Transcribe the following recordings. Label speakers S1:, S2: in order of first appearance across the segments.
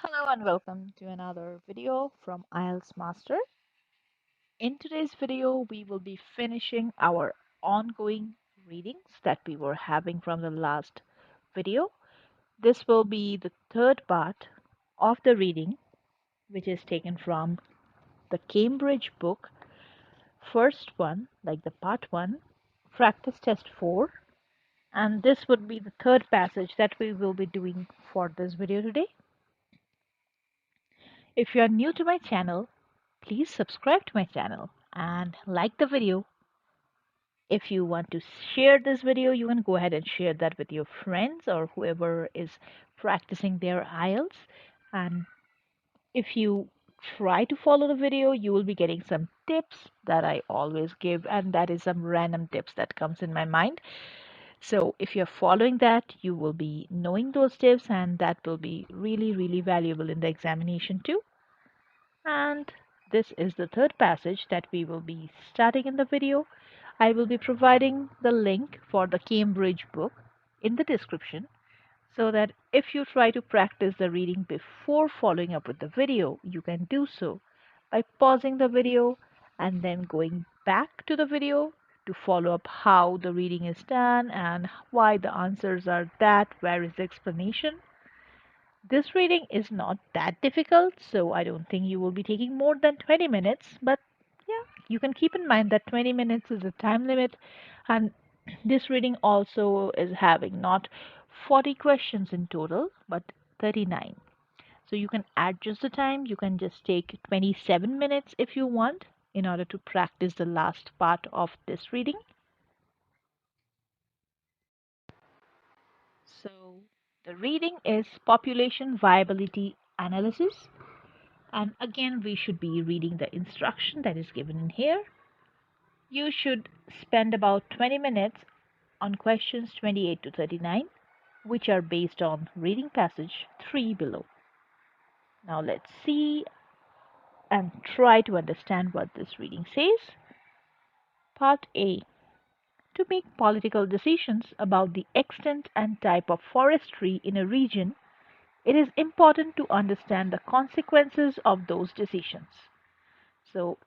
S1: Hello and welcome to another video from IELTS Master. In today's video, we will be finishing our ongoing readings that we were having from the last video. This will be the third part of the reading, which is taken from the Cambridge book, first one, like the part one, practice test 4. And this would be the third passage that we will be doing for this video today. If you are new to my channel, please subscribe to my channel and like the video. If you want to share this video, you can go ahead and share that with your friends or whoever is practicing their IELTS. And if you try to follow the video, you will be getting some tips that I always give, and that is some random tips that comes in my mind. So if you're following that, you will be knowing those tips, and that will be really, really valuable in the examination too. And this is the third passage that we will be starting in the video. I will be providing the link for the Cambridge book in the description so that if you try to practice the reading before following up with the video, you can do so by pausing the video and then going back to the video to follow up how the reading is done and why the answers are that, where is the explanation. This reading is not that difficult, so I don't think you will be taking more than 20 minutes. But yeah, you can keep in mind that 20 minutes is a time limit, and this reading also is having not 40 questions in total, but 39. So you can adjust the time. You can just take 27 minutes if you want in order to practice the last part of this reading. So the reading is Population Viability Analysis. And again, we should be reading the instruction that is given in here. You should spend about 20 minutes on questions 28 to 39, which are based on reading passage 3 below. Now let's see and try to understand what this reading says. Part A. To make political decisions about the extent and type of forestry in a region, it is important to understand the consequences of those decisions. So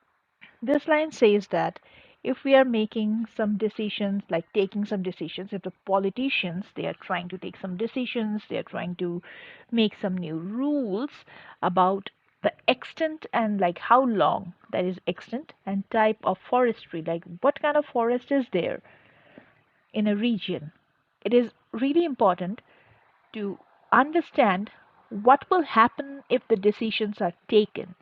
S1: this line says that if we are making some decisions, like taking some decisions, if the politicians, they are trying to take some decisions, they are trying to make some new rules about the extent and like how long, that is extent and type of forestry, like what kind of forest is there in a region. It is really important to understand what will happen if the decisions are taken.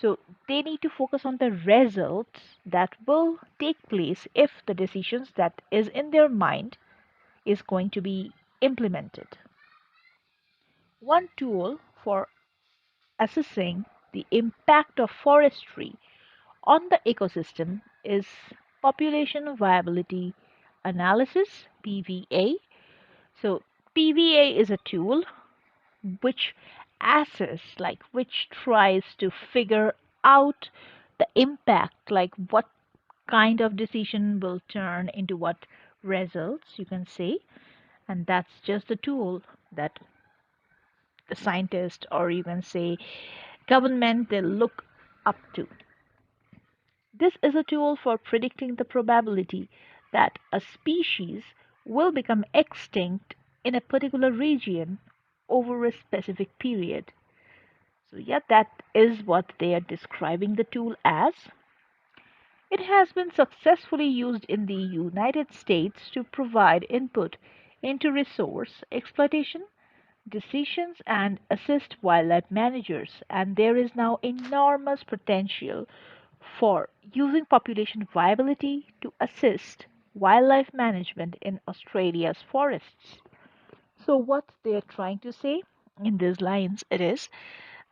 S1: So they need to focus on the results that will take place if the decisions that is in their mind is going to be implemented. One tool for assessing the impact of forestry on the ecosystem is population viability analysis, PVA. So PVA is a tool which which tries to figure out the impact, like what kind of decision will turn into what results, you can say. And that's just the tool that the scientist, or you can say government, they look up to. This is a tool for predicting the probability that a species will become extinct in a particular region over a specific period. So yeah, that is what they are describing the tool as. It has been successfully used in the United States to provide input into resource exploitation decisions and assist wildlife managers, and there is now enormous potential for using population viability to assist wildlife management in Australia's forests. So what they are trying to say in these lines, it is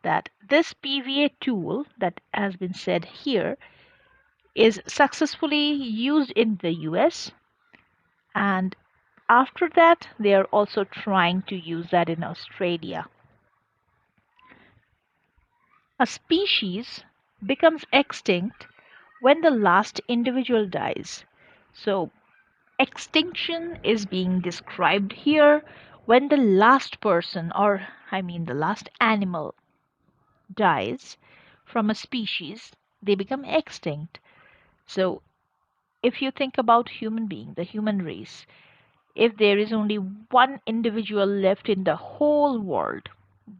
S1: that this PVA tool that has been said here is successfully used in the US, and after that they are also trying to use that in Australia. A species becomes extinct when the last individual dies. So extinction is being described here When the last person, or I mean the last animal, dies from a species, they become extinct. So if you think about human being, the human race, if there is only one individual left in the whole world,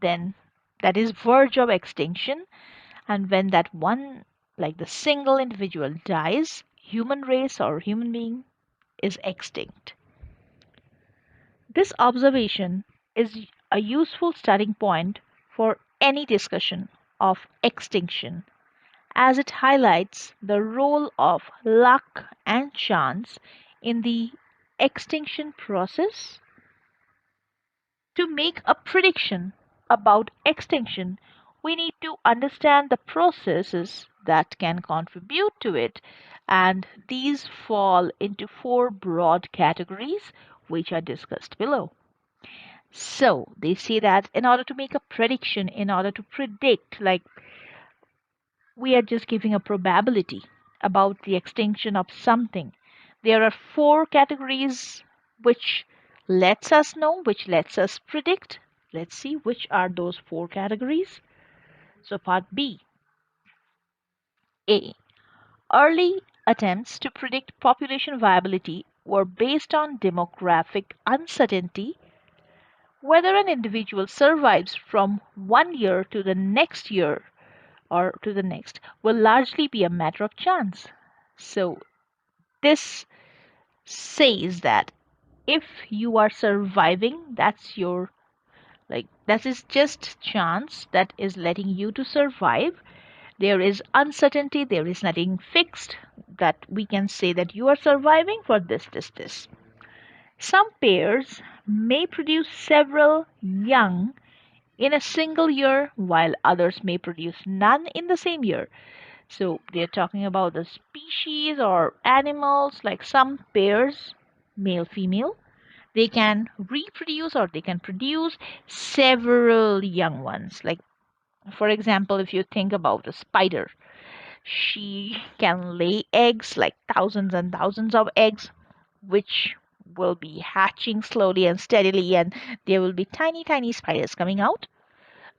S1: then that is verge of extinction. And when that one, like the single individual dies, human race or human being is extinct. This observation is a useful starting point for any discussion of extinction, as it highlights the role of luck and chance in the extinction process. To make a prediction about extinction, we need to understand the processes that can contribute to it, and these fall into four broad categories, which are discussed below. So, they say that in order to make a prediction, in order to predict, like we are just giving a probability about the extinction of something, there are four categories which which lets us predict. Let's see which are those four categories. So part B. A. Early attempts to predict population viability were based on demographic uncertainty. Whether an individual survives from one year to the next year or to the next will largely be a matter of chance. So this says that if you are surviving, that's your, like, that is just chance that is letting you to survive. There is uncertainty, there is nothing fixed that we can say that you are surviving for this. Some pairs may produce several young in a single year, while others may produce none in the same year. So they're talking about the species or animals, like some pairs, male, female, they can reproduce or they can produce several young ones. Like, for example, if you think about a spider, she can lay eggs, like thousands and thousands of eggs, which will be hatching slowly and steadily, and there will be tiny, tiny spiders coming out.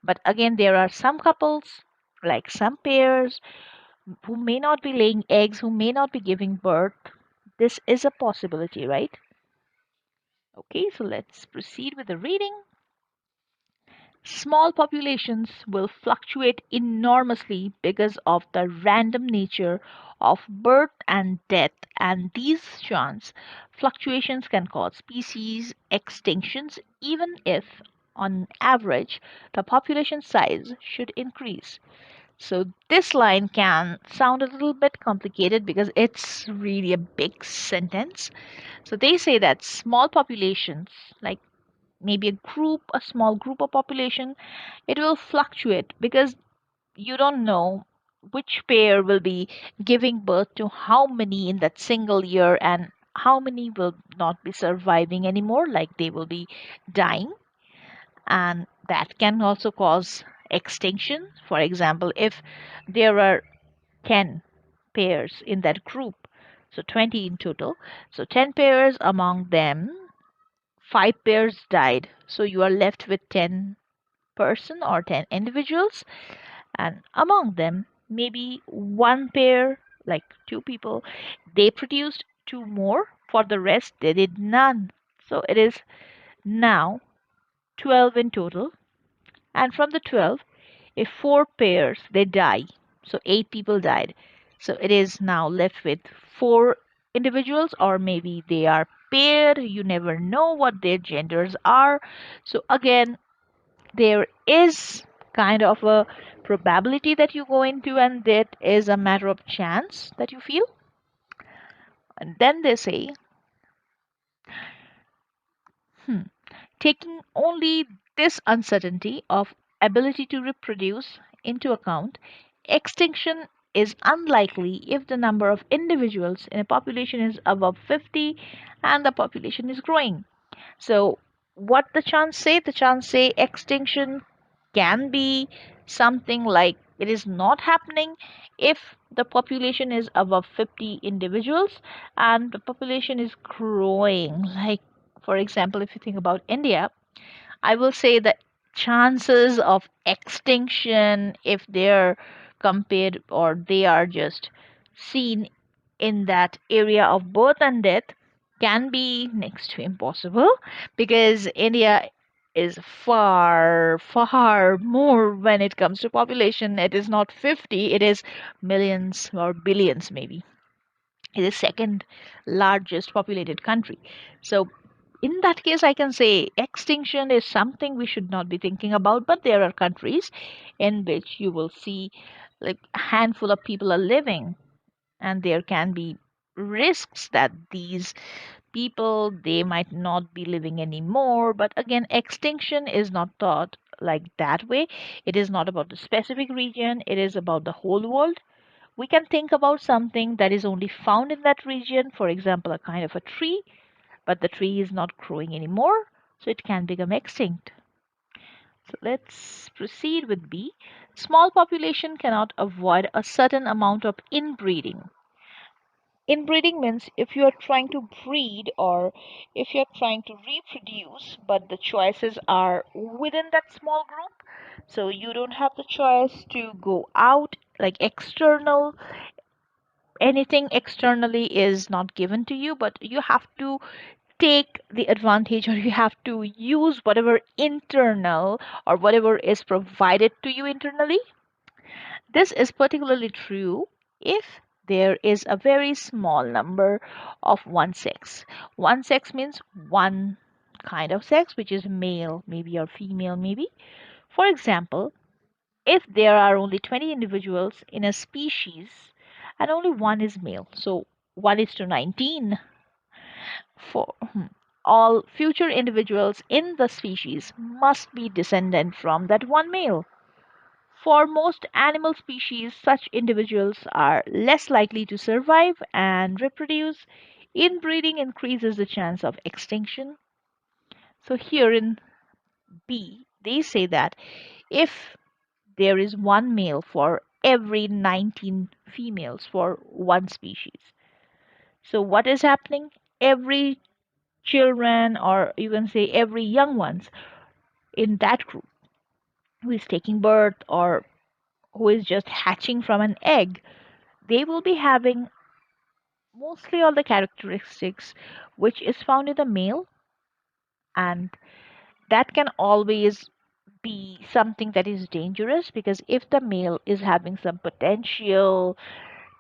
S1: But again, there are some couples, like some pairs, who may not be laying eggs, who may not be giving birth. This is a possibility, right? Okay, so let's proceed with the reading. Small populations will fluctuate enormously because of the random nature of birth and death, and these chance fluctuations can cause species extinctions, even if, on average, the population size should increase. So this line can sound a little bit complicated because it's really a big sentence. So they say that small populations, like maybe a small group of population, it will fluctuate because you don't know which pair will be giving birth to how many in that single year, and how many will not be surviving anymore, like they will be dying, and that can also cause extinction. For example, if there are 10 pairs in that group, so 20 in total, so 10 pairs, among them 5 pairs died, so you are left with 10 person or 10 individuals, and among them maybe one pair, like two people, they produced two more, for the rest they did none. So it is now 12 in total, and from the 12, if four pairs they die, so 8 people died, so it is now left with four individuals, or maybe they are paired, you never know what their genders are. So again, there is kind of a probability that you go into, and that is a matter of chance that you feel. And then they say, hmm, taking only this uncertainty of ability to reproduce into account, extinction is unlikely if the number of individuals in a population is above 50 and the population is growing. So, what the chance say? The chance say extinction can be something like it is not happening if the population is above 50 individuals and the population is growing, like For example, if you think about India, I will say the chances of extinction, if they're compared or they are just seen in that area of birth and death, can be next to impossible, because India is far, far more when it comes to population. It is not 50, it is millions or billions maybe. It is second largest populated country. So in that case, I can say extinction is something we should not be thinking about, but there are countries in which you will see like a handful of people are living, and there can be risks that these people they might not be living anymore. But again, extinction is not thought like that way. It is not about the specific region, it is about the whole world. We can think about something that is only found in that region, for example, a kind of a tree, but the tree is not growing anymore, so it can become extinct. So let's proceed with B. Small population cannot avoid a certain amount of inbreeding. Inbreeding means if you are trying to breed or if you're trying to reproduce, but the choices are within that small group. So you don't have the choice to go out like external, anything externally is not given to you, but you have to take the advantage or you have to use whatever internal or whatever is provided to you internally. This is particularly true if there is a very small number of one sex. One sex means one kind of sex, which is male, maybe, or female, maybe. For example, if there are only 20 individuals in a species and only one is male, so 1 is to 19, for all future individuals in the species must be descendant from that one male. For most animal species, such individuals are less likely to survive and reproduce. Inbreeding increases the chance of extinction. So here in B, they say that if there is one male for every 19 females for one species, so what is happening? Every children, or you can say every young ones in that group who is taking birth or who is just hatching from an egg, they will be having mostly all the characteristics which is found in the male, and that can always be something that is dangerous, because if the male is having some potential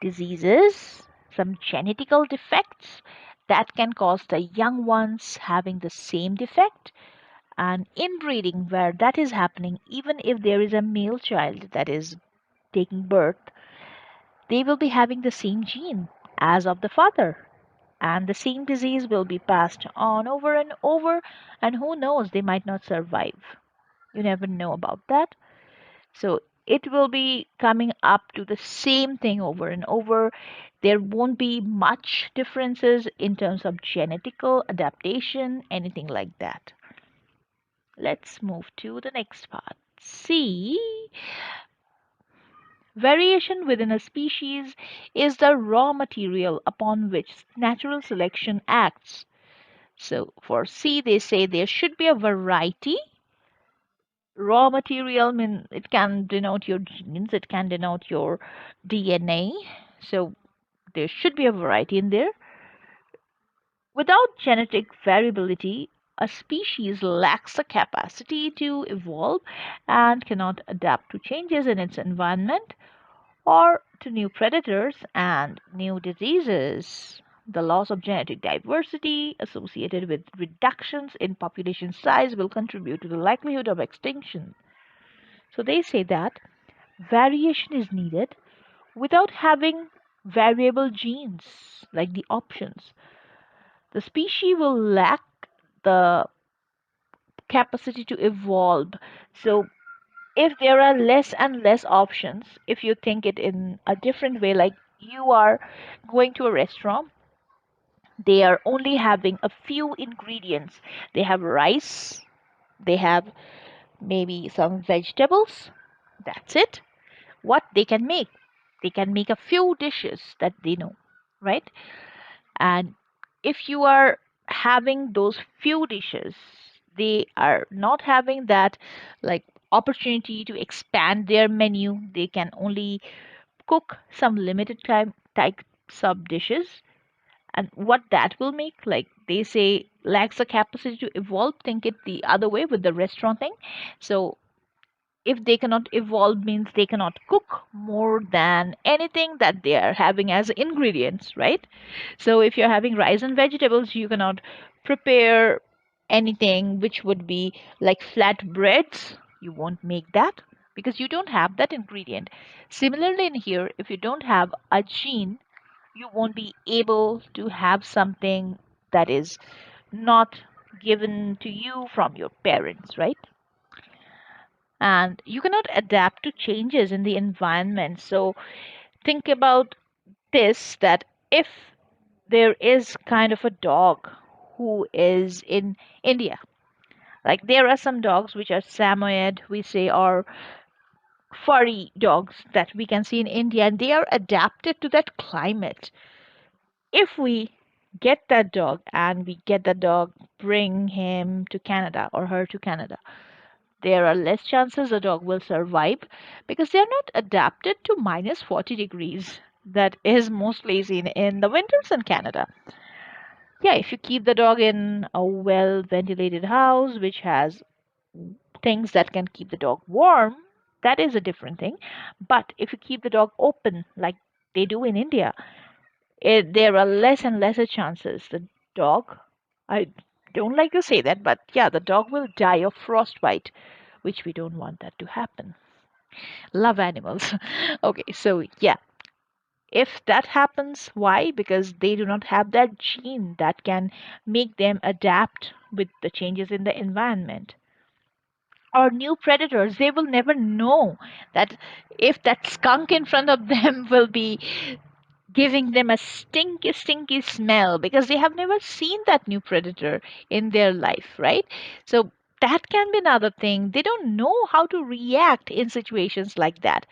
S1: diseases, some genetical defects, that can cause the young ones having the same defect. And inbreeding, where that is happening, even if there is a male child that is taking birth, they will be having the same gene as of the father. And the same disease will be passed on over and over. And who knows, they might not survive. You never know about that. So it will be coming up to the same thing over and over. There won't be much differences in terms of genetical adaptation, anything like that. Let's move to the next part. C. Variation within a species is the raw material upon which natural selection acts. So for C, they say there should be a variety. Raw material mean it can denote your genes, it can denote your DNA. So there should be a variety in there. Without genetic variability, a species lacks the capacity to evolve and cannot adapt to changes in its environment or to new predators and new diseases. The loss of genetic diversity associated with reductions in population size will contribute to the likelihood of extinction. So they say that variation is needed. Without having variable genes like the options, the species will lack the capacity to evolve. So if there are less and less options, if you think it in a different way, like you are going to a restaurant, they are only having a few ingredients. They have rice, they have maybe some vegetables. That's it. What they can make? They can make a few dishes that they know, right? And if you are having those few dishes. They are not having that like opportunity to expand their menu. They can only cook some limited time types of dishes. And what that will make, like they say, lacks the capacity to evolve. Think it the other way with the restaurant thing. So if they cannot evolve means they cannot cook more than anything that they are having as ingredients, right? So if you're having rice and vegetables, you cannot prepare anything which would be like flat breads. You won't make that because you don't have that ingredient. Similarly in here, if you don't have a gene, you won't be able to have something that is not given to you from your parents, right? And you cannot adapt to changes in the environment. So think about this, that if there is kind of a dog who is in India, like there are some dogs which are Samoyed, we say, or furry dogs that we can see in India, and they are adapted to that climate. If we get that dog and we get the dog, bring him to Canada or her to Canada, there are less chances the dog will survive because they are not adapted to minus 40 degrees. That is mostly seen in the winters in Canada. Yeah, if you keep the dog in a well ventilated house which has things that can keep the dog warm, that is a different thing. But if you keep the dog open like they do in India, there are less and lesser chances the dog, I don't like to say that, but yeah, the dog will die of frostbite, which we don't want that to happen. Love animals. Okay, so yeah, if that happens, why? Because they do not have that gene that can make them adapt with the changes in the environment. Or new predators, they will never know that if that skunk in front of them will be giving them a stinky, stinky smell because they have never seen that new predator in their life, right? So that can be another thing. They don't know how to react in situations like that.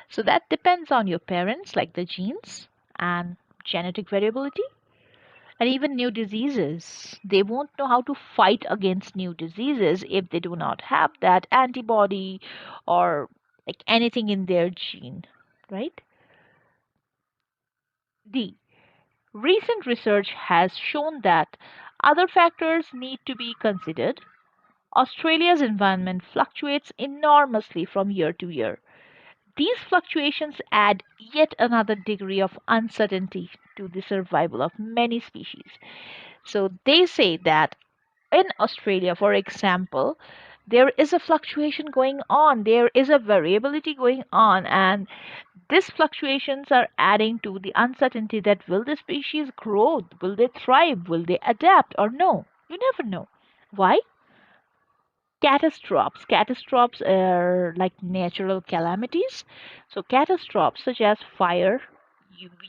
S1: So that depends on your parents, like the genes and genetic variability, and even new diseases. They won't know how to fight against new diseases if they do not have that antibody or like anything in their gene, right? D. Recent research has shown that other factors need to be considered. Australia's environment fluctuates enormously from year to year. These fluctuations add yet another degree of uncertainty to the survival of many species. So they say that in Australia, for example, there is a fluctuation going on, there is a variability going on, and these fluctuations are adding to the uncertainty that will the species grow, will they thrive, will they adapt, or no? You never know. Why? Catastrophes are like natural calamities. So catastrophes such as fire,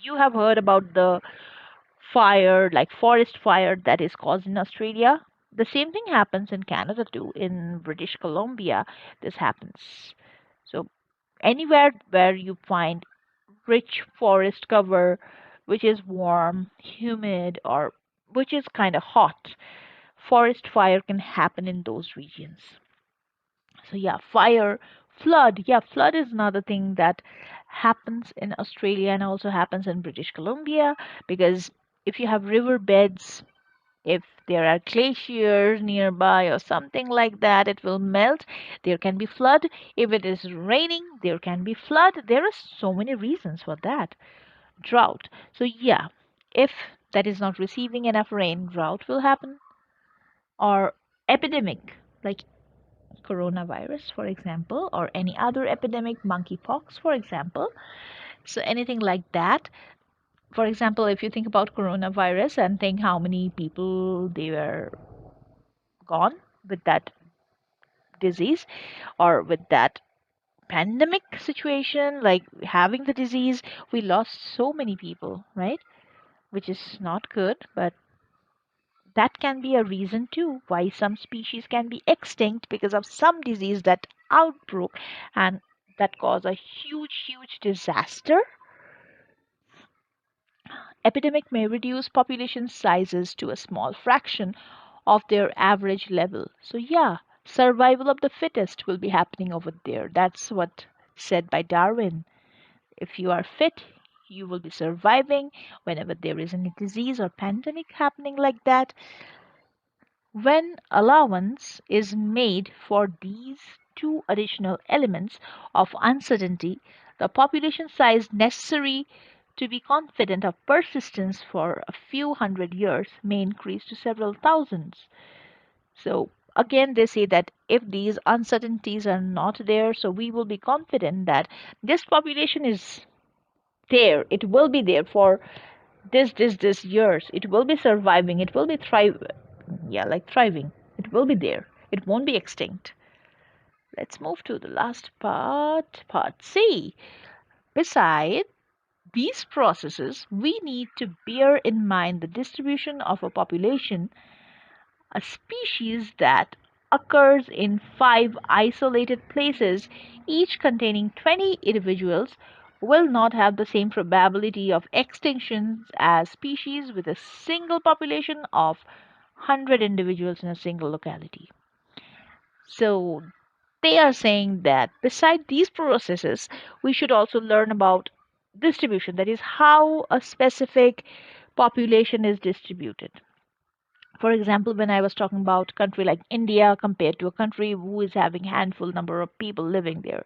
S1: you have heard about the fire, like forest fire that is caused in Australia. The same thing happens in Canada too. In British Columbia, this happens. So anywhere where you find rich forest cover, which is warm, humid, or which is kind of hot, forest fire can happen in those regions. So yeah, fire, flood. Yeah, flood is another thing that happens in Australia and also happens in British Columbia because if you have river beds, if there are glaciers nearby or something like that, it will melt. There can be flood. If it is raining, there can be flood. There are so many reasons for that. Drought. So yeah, if that is not receiving enough rain, drought will happen. Or epidemic, like coronavirus, for example, or any other epidemic, monkeypox, for example. So anything like that. For example, if you think about coronavirus and think how many people they were gone with that disease or with that pandemic situation, like having the disease, we lost so many people, right? Which is not good, but that can be a reason too why some species can be extinct because of some disease that outbroke and that caused a huge, huge disaster. epidemic may reduce population sizes to a small fraction of their average level. So, yeah, survival of the fittest will be happening over there. That's what said by Darwin. If you are fit, you will be surviving whenever there is any disease or pandemic happening like that. When allowance is made for these two additional elements of uncertainty, the population size necessary to be confident of persistence for a few hundred years may increase to several thousands. So, again, they say that if these uncertainties are not there, so we will be confident that this population is there. It will be there for this years. It will be surviving. It will be thriving. It will be there. It won't be extinct. Let's move to the last part, part C. Beside these processes, we need to bear in mind the distribution of a population. A species that occurs in five isolated places, each containing 20 individuals, will not have the same probability of extinction as species with a single population of 100 individuals in a single locality. So they are saying that beside these processes, we should also learn about distribution, that is, how a specific population is distributed. For example, when I was talking about country like India compared to a country who is having handful number of people living there.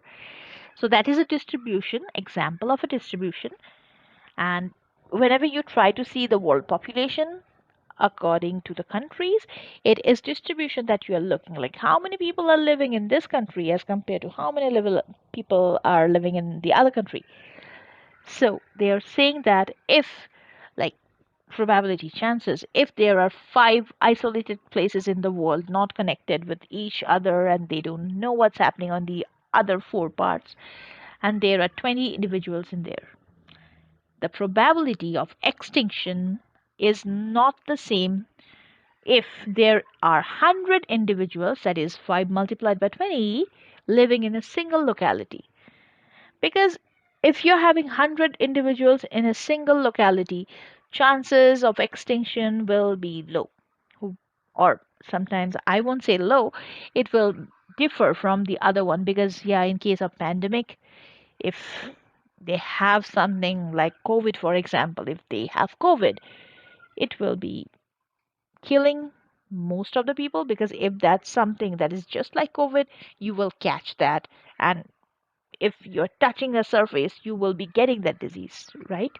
S1: So that is a distribution, example of a distribution. And whenever you try to see the world population according to the countries, it is distribution that you are looking like how many people are living in this country as compared to how many people are living in the other country. So they are saying that if like probability chances, if there are five isolated places in the world not connected with each other and they don't know what's happening on the other four parts, and there are 20 individuals in there, the probability of extinction is not the same if there are 100 individuals, that is 5 multiplied by 20, living in a single locality. Because if you're having 100 individuals in a single locality, chances of extinction will be low. Or sometimes I won't say low, it will differ from the other one because, yeah, in case of pandemic, if they have something like COVID, for example, if they have COVID, it will be killing most of the people because if that's something that is just like COVID, you will catch that. And if you're touching a surface, you will be getting that disease, right?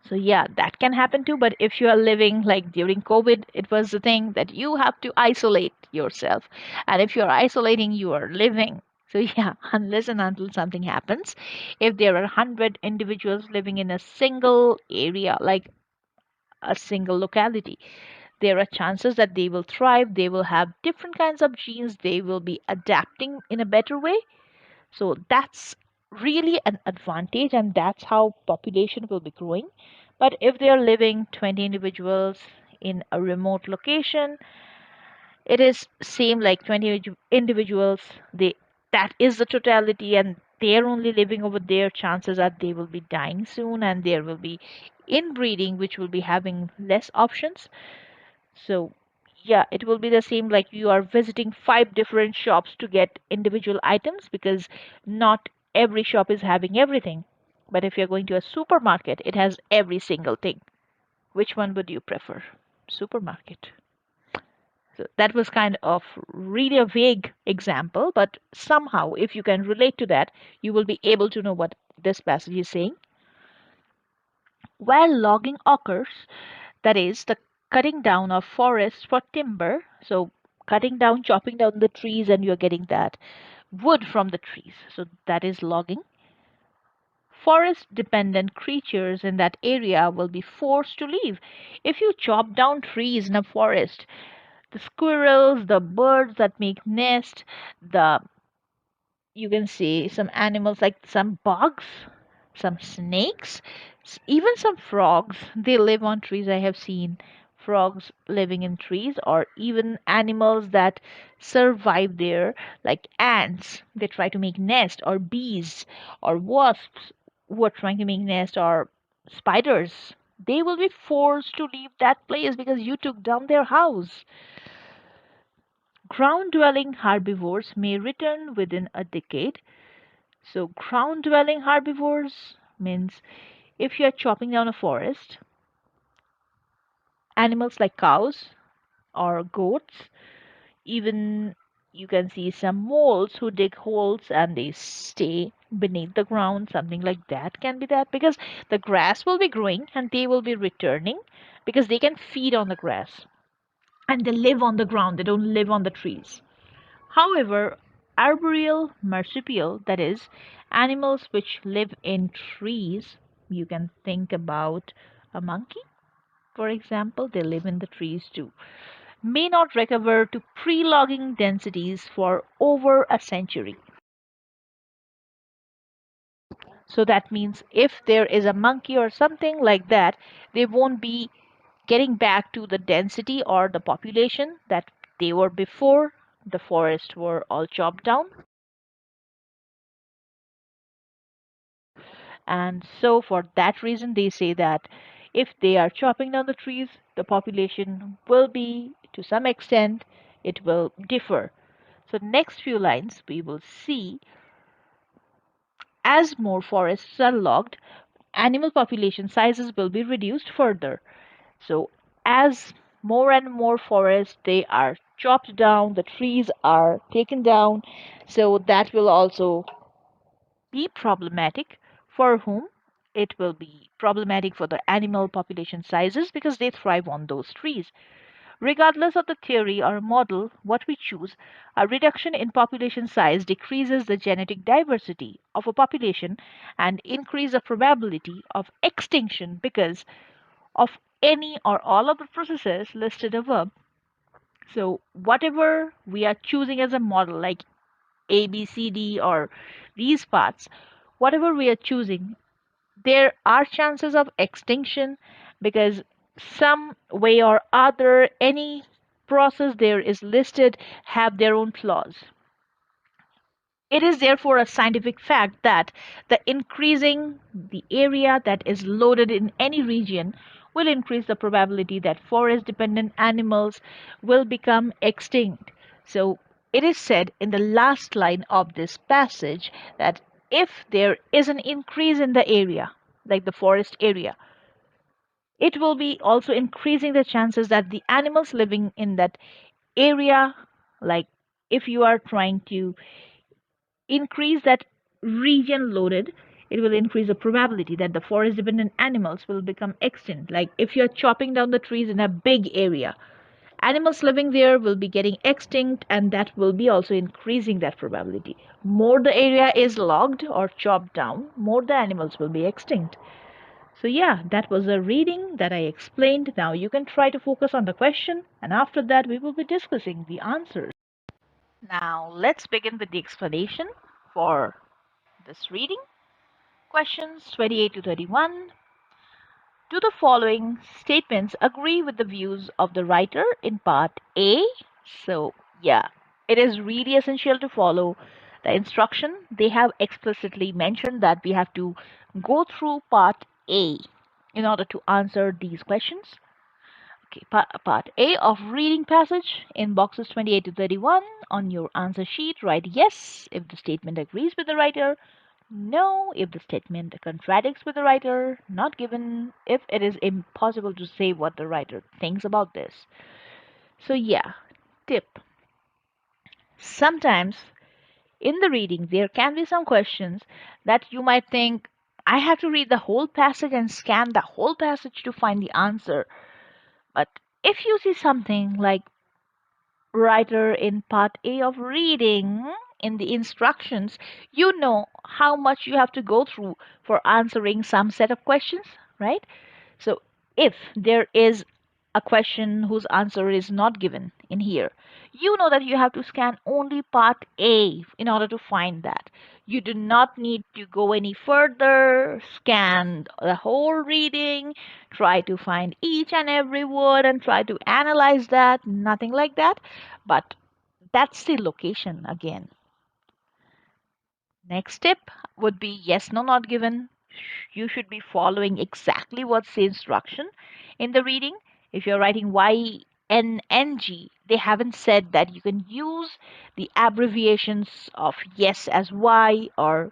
S1: So yeah, that can happen too. But if you are living like during COVID, it was the thing that you have to isolate yourself. And if you're isolating, you are living. So yeah, unless and until something happens, if there are 100 individuals living in a single area, like a single locality, there are chances that they will thrive. They will have different kinds of genes. They will be adapting in a better way. So that's really an advantage, and that's how population will be growing. But if they are living 20 individuals in a remote location, it is same like 20 individuals. They that is the totality, and they're only living over there. Chances are they will be dying soon, and there will be inbreeding, which will be having less options. So, yeah, it will be the same like you are visiting five different shops to get individual items because not every shop is having everything. But if you're going to a supermarket, it has every single thing. Which one would you prefer? Supermarket. So that was kind of really a vague example, but somehow, if you can relate to that, you will be able to know what this passage is saying. Where logging occurs, that is the cutting down of forests for timber, so cutting down, chopping down the trees, and you're getting that wood from the trees, so that is logging. Forest dependent creatures in that area will be forced to leave. If you chop down trees in a forest, the squirrels, the birds that make nest, the you can see some animals like some bugs, some snakes, even some frogs. They live on trees. I have seen frogs living in trees, or even animals that survive there, like ants. They try to make nest, or bees, or wasps. who are trying to make nest or spiders, they will be forced to leave that place because you took down their house. Ground dwelling herbivores may return within a decade. So, ground dwelling herbivores means if you are chopping down a forest, animals like cows or goats, even you can see some moles who dig holes and they stay beneath the ground, something like that can be that because the grass will be growing and they will be returning because they can feed on the grass and they live on the ground, they don't live on the trees. However, arboreal marsupial, that is, animals which live in trees, you can think about a monkey, for example, they live in the trees too, may not recover to pre logging densities for over a century. So that means if there is a monkey or something like that, they won't be getting back to the density or the population that they were before the forests were all chopped down. And so, for that reason, they say that if they are chopping down the trees, the population will be, to some extent, it will differ. So, next few lines we will see as more forests are logged, animal population sizes will be reduced further. So, as more and more forests they are chopped down, the trees are taken down, so that will also be problematic. For whom? It will be problematic for the animal population sizes because they thrive on those trees. Regardless of the theory or model, what we choose, a reduction in population size decreases the genetic diversity of a population and increase the probability of extinction because of any or all of the processes listed above. So, whatever we are choosing as a model, like A, B, C, D, or these parts, whatever we are choosing, there are chances of extinction because some way or other, any process there is listed have their own flaws. It is therefore a scientific fact that the increasing the area that is loaded in any region will increase the probability that forest dependent animals will become extinct. So it is said in the last line of this passage that if there is an increase in the area, like the forest area, it will be also increasing the chances that the animals living in that area, like if you are trying to increase that region loaded, it will increase the probability that the forest dependent animals will become extinct. Like if you're chopping down the trees in a big area, animals living there will be getting extinct, and that will be also increasing that probability. More the area is logged or chopped down, more the animals will be extinct. So, yeah, that was a reading that I explained. Now you can try to focus on the question, and after that, we will be discussing the answers. Now, let's begin with the explanation for this reading. Questions 28 to 31. Do the following statements agree with the views of the writer in part A? So, yeah, it is really essential to follow the instruction. They have explicitly mentioned that we have to go through part A in order to answer these questions. Okay, part A of reading passage in boxes 28 to 31 on your answer sheet. Write yes if the statement agrees with the writer, no if the statement contradicts with the writer, not given if it is impossible to say what the writer thinks about this. So, yeah, tip. Sometimes in the reading, there can be some questions that you might think, I have to read the whole passage and scan the whole passage to find the answer. But if you see something like writer in part A of reading in the instructions, you know how much you have to go through for answering some set of questions, right? So if there is a question whose answer is not given in here, you know that you have to scan only part A in order to find that. You do not need to go any further, scan the whole reading, try to find each and every word and try to analyze that, nothing like that. But that's the location again. Next tip would be yes, no, not given. You should be following exactly what's the instruction in the reading. If you're writing YNNG, they haven't said that you can use the abbreviations of yes as Y or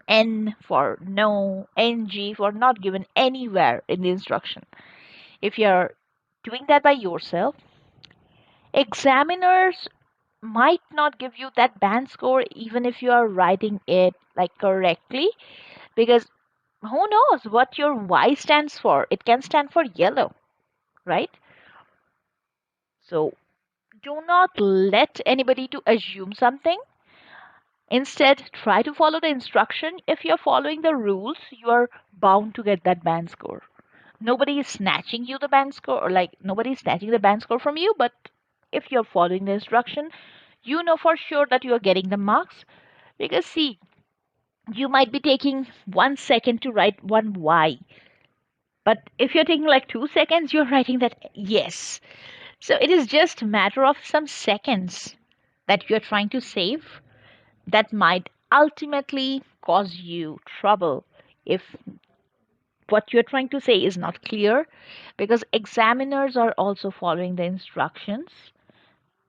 S1: N for no, NG for not given anywhere in the instruction. If you're doing that by yourself, examiners might not give you that band score even if you are writing it like correctly, because who knows what your Y stands for? It can stand for yellow, right? So do not let anybody to assume something. Instead, try to follow the instruction. If you're following the rules, you are bound to get that band score. Nobody is snatching you the band score, or like nobody is snatching the band score from you, but if you're following the instruction, you know for sure that you are getting the marks. Because see, you might be taking 1 second to write one Y, but if you're taking like 2 seconds, you're writing that yes. So it is just a matter of some seconds that you're trying to save that might ultimately cause you trouble if what you're trying to say is not clear, because examiners are also following the instructions.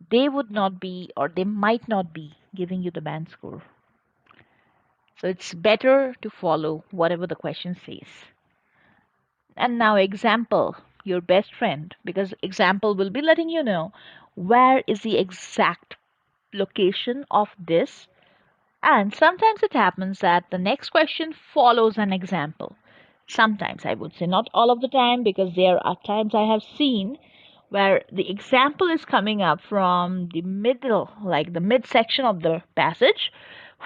S1: They would not be, or they might not be, giving you the band score. So it's better to follow whatever the question says. And now example, your best friend, because example will be letting you know where is the exact location of this. And sometimes it happens that the next question follows an example. Sometimes, I would say, not all of the time, because there are times I have seen where the example is coming up from the middle, like the midsection of the passage,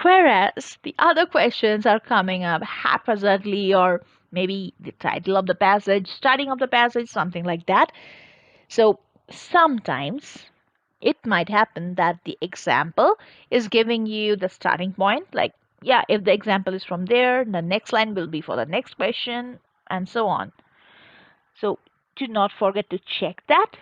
S1: whereas the other questions are coming up haphazardly, or maybe the title of the passage, starting of the passage, something like that. So sometimes it might happen that the example is giving you the starting point. Like, yeah, if the example is from there, the next line will be for the next question, and so on. So do not forget to check that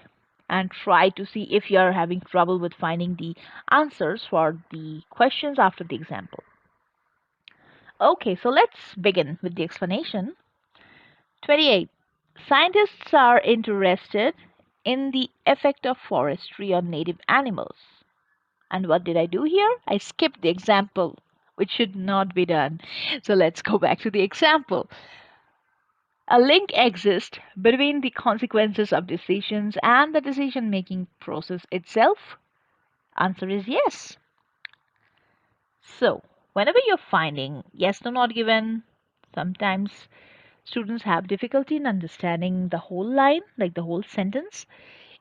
S1: and try to see if you are having trouble with finding the answers for the questions after the example. Okay, so let's begin with the explanation. 28. Scientists are interested in the effect of forestry on native animals. And what did I do here? I skipped the example, which should not be done. So let's go back to the example. A link exists between the consequences of decisions and the decision making process itself. Answer is yes. So, whenever you're finding yes, no, not given, sometimes students have difficulty in understanding the whole line, like the whole sentence.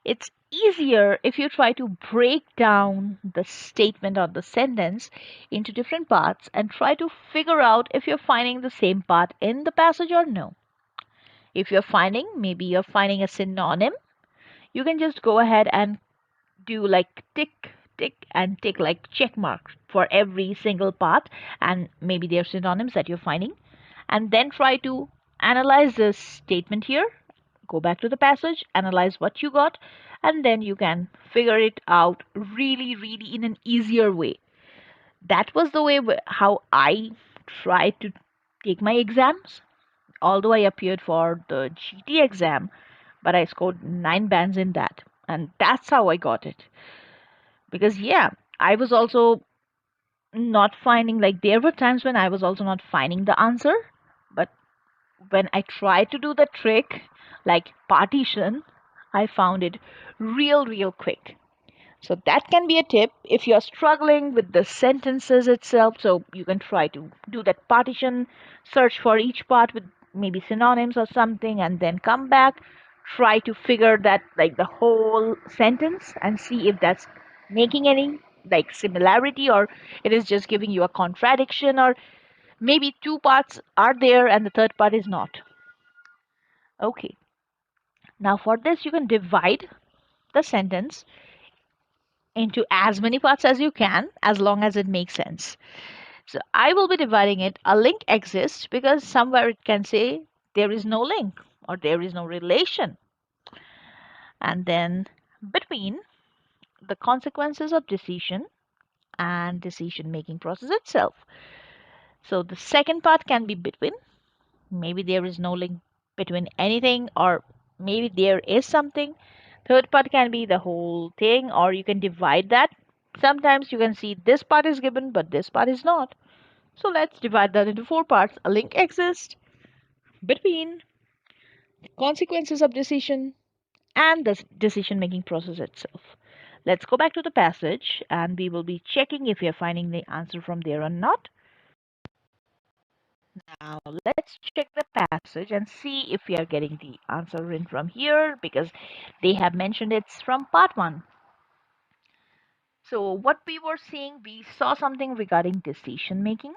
S1: It's easier if you try to break down the statement or the sentence into different parts and try to figure out if you're finding the same part in the passage or no. If maybe you're finding a synonym, you can just go ahead and do like tick, tick, and tick like check marks for every single part, and maybe they're synonyms that you're finding, and then try to analyze this statement here. Go back to the passage, analyze what you got, and then you can figure it out really, really in an easier way. That was the way how I tried to take my exams. Although I appeared for the GT exam, but I scored 9 bands in that. And that's how I got it. Because, yeah, I was also not finding, like, there were times when I was also not finding the answer. But when I tried to do the trick, like partition, I found it real quick. So that can be a tip if you're struggling with the sentences itself. So you can try to do that partition, search for each part with maybe synonyms or something, and then come back, try to figure that like the whole sentence and see if that's making any like similarity, or it is just giving you a contradiction, or maybe 2 parts are there and the third part is not. Okay, now for this you can divide the sentence into as many parts as you can, as long as it makes sense. So I will be dividing it. A link exists because somewhere it can say there is no link or there is no relation. And then between the consequences of decision and decision making process itself. So the second part can be between. maybe there is no link between anything, or maybe there is something. Third part can be the whole thing, or you can divide that. Sometimes you can see this part is given, but this part is not. So let's divide that into four parts. A link exists between consequences of decision and the decision making process itself. Let's go back to the passage and we will be checking if we are finding the answer from there or not. Now let's check the passage and see if we are getting the answer in from here, because they have mentioned it's from part 1. So what we were seeing, we saw something regarding decision making.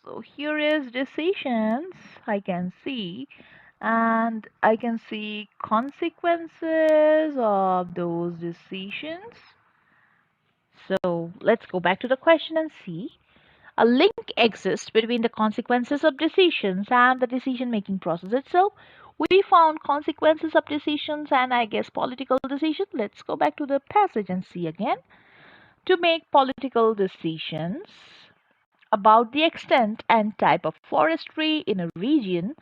S1: So here is decisions I can see, and I can see consequences of those decisions. So let's go back to the question and see. A link exists between the consequences of decisions and the decision making process itself. We found consequences of decisions and I guess political decisions. Let's go back to the passage and see again. To make political decisions about the extent and type of forestry in a region,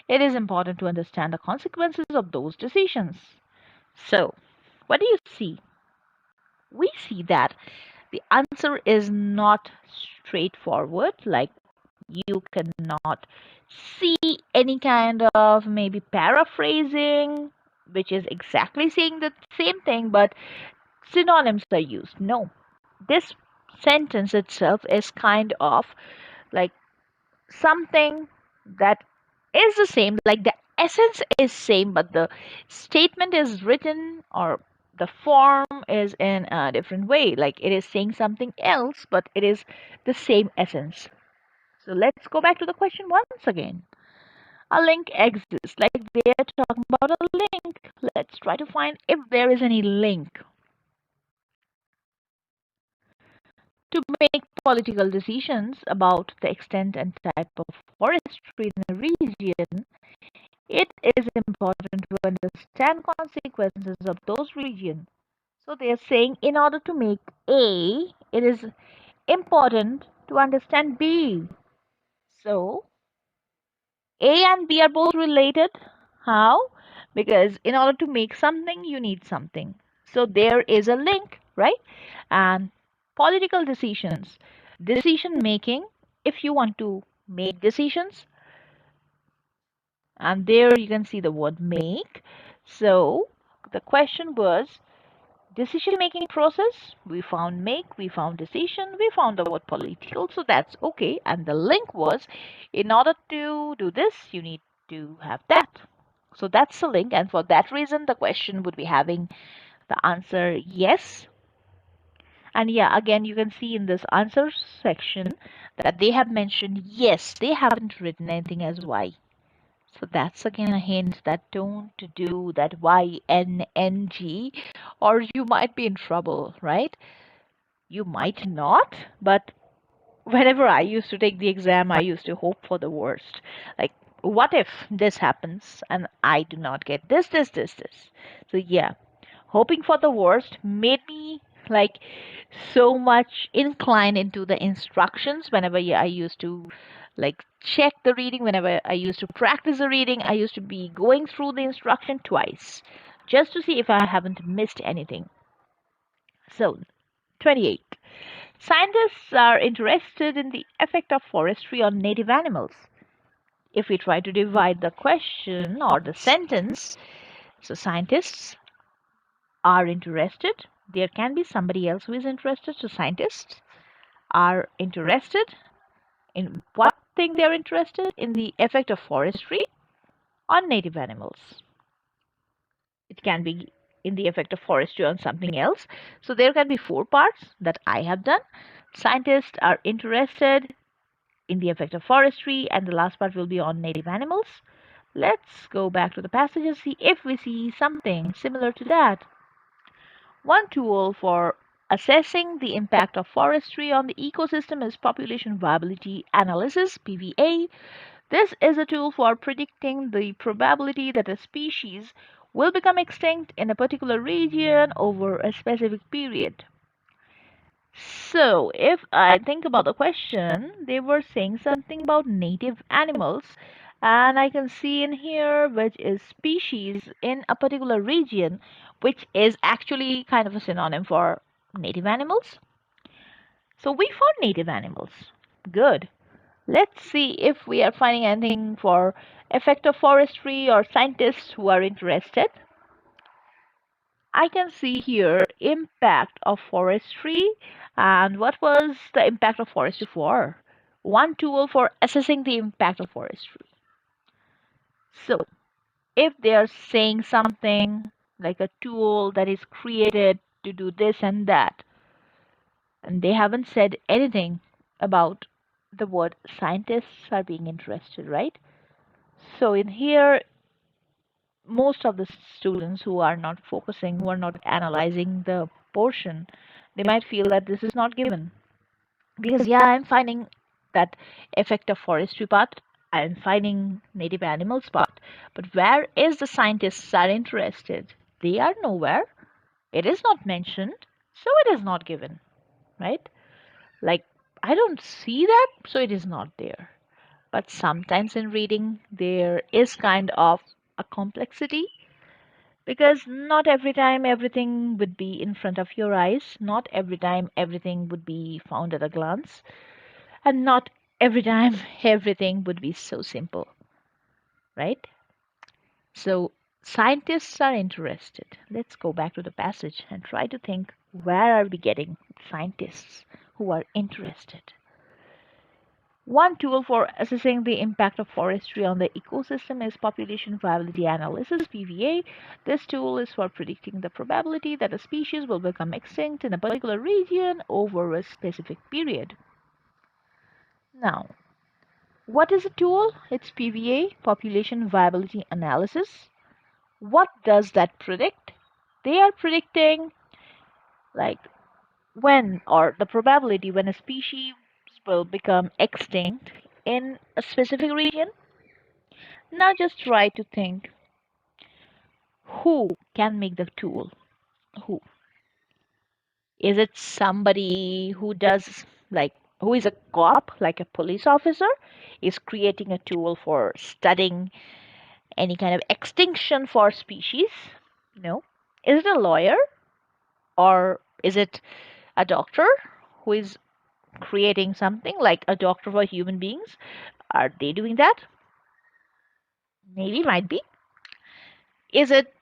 S1: it is important to understand the consequences of those decisions. So, what do you see? We see that the answer is not straightforward, like you cannot see any kind of maybe paraphrasing which is exactly saying the same thing but synonyms are used. No, this sentence itself is kind of like something that is the same, like the essence is same but the statement is written or the form is in a different way, like it is saying something else but it is the same essence. So let's go back to the question once again. A link exists, like they're talking about a link. Let's try to find if there is any link. To make political decisions about the extent and type of forestry in a region, it is important to understand consequences of those regions. So they are saying in order to make A, it is important to understand B. So A and B are both related. How? Because in order to make something, you need something. So there is a link, right? And political decisions, decision making, if you want to make decisions, and there you can see the word make. So the question was decision making process. We found make, we found decision, we found the word political. So that's okay. And the link was in order to do this, you need to have that. So that's the link. And for that reason, the question would be having the answer yes. And yeah, again, you can see in this answer section that they have mentioned yes, they haven't written anything as why. So that's again a hint that don't do that YNNG or you might be in trouble, right? You might not, but whenever I used to take the exam, I used to hope for the worst. Like, what if this happens and I do not get this? So yeah, hoping for the worst made me like so much inclined into the instructions whenever I used to like check the reading, whenever I used to practice the reading, I used to be going through the instruction twice just to see if I haven't missed anything. So 28. Scientists are interested in the effect of forestry on native animals. If we try to divide the question or the sentence, so scientists are interested. There can be somebody else who is interested. So scientists are interested in what thing they're interested in the effect of forestry on native animals. It can be in the effect of forestry on something else. So there can be four parts that I have done. Scientists are interested in the effect of forestry, and the last part will be on native animals. Let's go back to the passage and see if we see something similar to that. One tool for assessing the impact of forestry on the ecosystem is population viability analysis, PVA. This is a tool for predicting the probability that a species will become extinct in a particular region over a specific period. So, if I think about the question, they were saying something about native animals, and I can see in here which is species in a particular region, which is actually kind of a synonym for native animals. So, we found native animals. Good. Let's see if we are finding anything for effect of forestry or scientists who are interested. I can see here impact of forestry. And what was the impact of forestry for? One tool for assessing the impact of forestry. So if they are saying something like a tool that is created to do this and that, and they haven't said anything about the word scientists are being interested, right? So in here, most of the students who are not focusing, who are not analyzing the portion, they might feel that this is not given. Because, yeah, I'm finding that effect of forestry part, I'm finding native animals part, but where is the scientists are interested? They are nowhere. It is not mentioned, so it is not given, right? Like, I don't see that, so it is not there. But sometimes in reading, there is kind of a complexity because not every time everything would be in front of your eyes, not every time everything would be found at a glance, and not every time everything would be so simple, right? So, scientists are interested. Let's go back to the passage and try to think where are we getting scientists who are interested? One tool for assessing the impact of forestry on the ecosystem is population viability analysis (PVA). This tool is for predicting the probability that a species will become extinct in a particular region over a specific period. Now, what is a tool? It's PVA, population viability analysis. What does that predict? They are predicting like when or the probability when a species will become extinct in a specific region. Now just try to think who can make the tool? Who? Is it somebody who does like who is a cop, like a police officer, is creating a tool for studying any kind of extinction for species? No. Is it a lawyer or is it a doctor who is creating something like a doctor for human beings? Are they doing that? Maybe, might be. Is it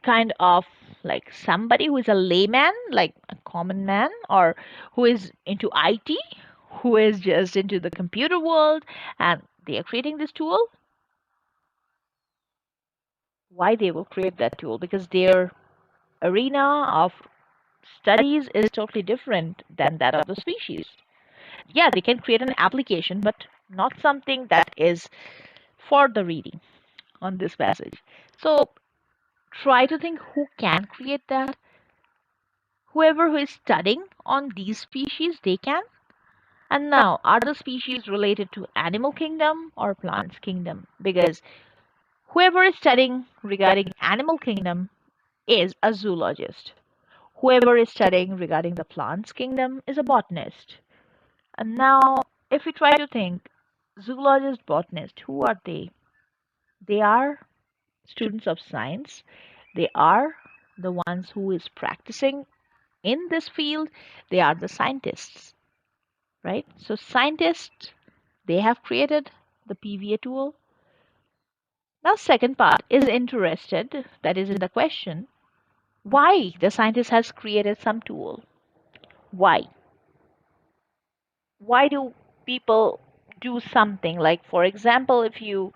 S1: kind of like somebody who is a layman, like a common man, or who is into IT, who is just into the computer world and they are creating this tool? Why they will create that tool? Because their arena of studies is totally different than that of the species. Yeah, they can create an application, but not something that is for the reading on this passage. So try to think who can create that. Whoever who is studying on these species, they can. And now, are the species related to animal kingdom or plants kingdom? Because whoever is studying regarding animal kingdom is a zoologist. Whoever is studying regarding the plants kingdom is a botanist. And now, if we try to think, zoologist, botanist, who are they? They are students of science. They are the ones who is practicing in this field. They are the scientists, right? So scientists, they have created the PVA tool. Now, second part is interested, that is in the question, why the scientist has created some tool. Why? Why do people do something? Like, for example, if you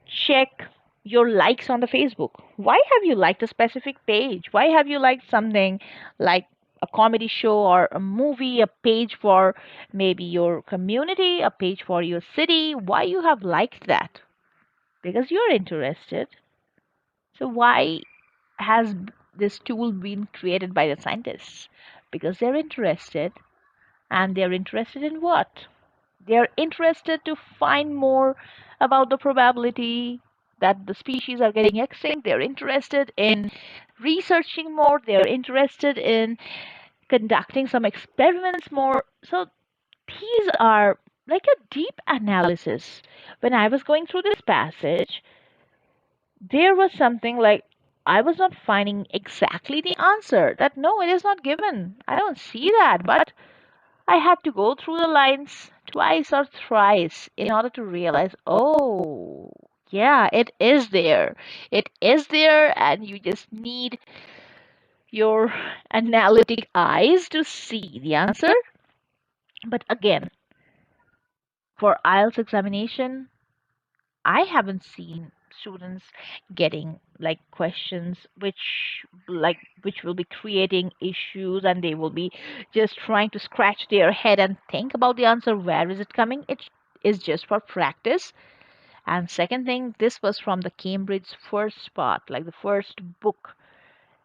S1: check your likes on the Facebook. Why have you liked a specific page? Why have you liked something like a comedy show or a movie, a page for maybe your community, a page for your city? Why you have liked that? Because you're interested. So why has this tool been created by the scientists? Because they're interested, and they're interested in what? They're interested to find more about the probability that the species are getting extinct. They're interested in researching more. They're interested in conducting some experiments more. So these are like a deep analysis. When I was going through this passage, there was something like I was not finding exactly the answer. That no, it is not given. I don't see that. But I had to go through the lines twice or thrice in order to realize, oh, yeah, it is there. It is there, and you just need your analytic eyes to see the answer. But again, for IELTS examination, I haven't seen students getting like questions which will be creating issues, and they will be just trying to scratch their head and think about the answer. Where is it coming? It is just for practice. And second thing, this was from the Cambridge first part, like the first book,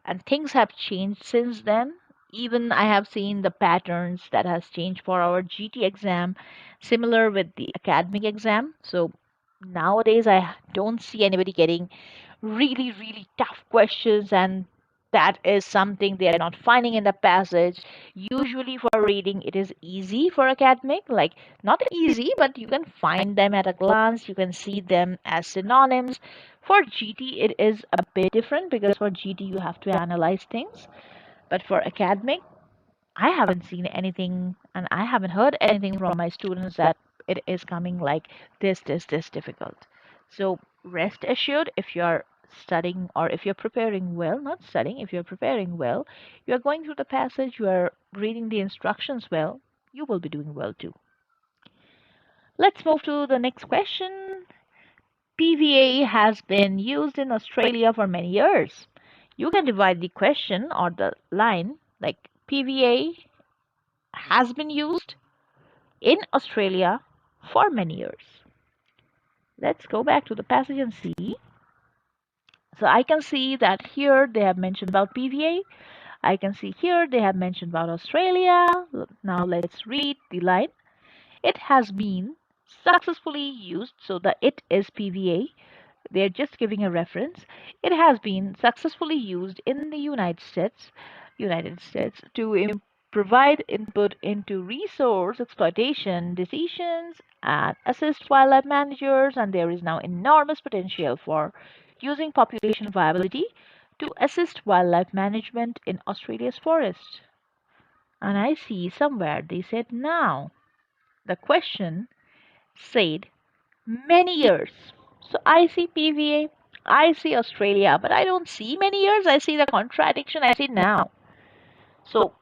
S1: and things have changed since then. Even I have seen the patterns that has changed for our GT exam, similar with the academic exam. So nowadays I don't see anybody getting really tough questions, and that is something they are not finding in the passage. Usually for reading it is easy, for academic like not easy, but you can find them at a glance, you can see them as synonyms. For GT it is a bit different, because for GT you have to analyze things, but for academic I haven't seen anything, and I haven't heard anything from my students that it is coming like this difficult. So rest assured, if you're studying or if you're preparing well, not studying, if you're preparing well, you're going through the passage, you are reading the instructions well, you will be doing well too. Let's move to the next question. PVA has been used in Australia for many years. You can divide the question or the line like PVA has been used in Australia for many years. Let's go back to the passage and see. So I can see that here they have mentioned about PVA. I can see here they have mentioned about Australia. Now let's read the line. It has been successfully used. So the it is PVA. They're just giving a reference. It has been successfully used in the United States to provide input into resource exploitation decisions and assist wildlife managers, and there is now enormous potential for using population viability to assist wildlife management in Australia's forests. And I see somewhere they said now. The question said many years. So I see PVA, I see Australia, but I don't see many years. I see the contradiction. I see now. So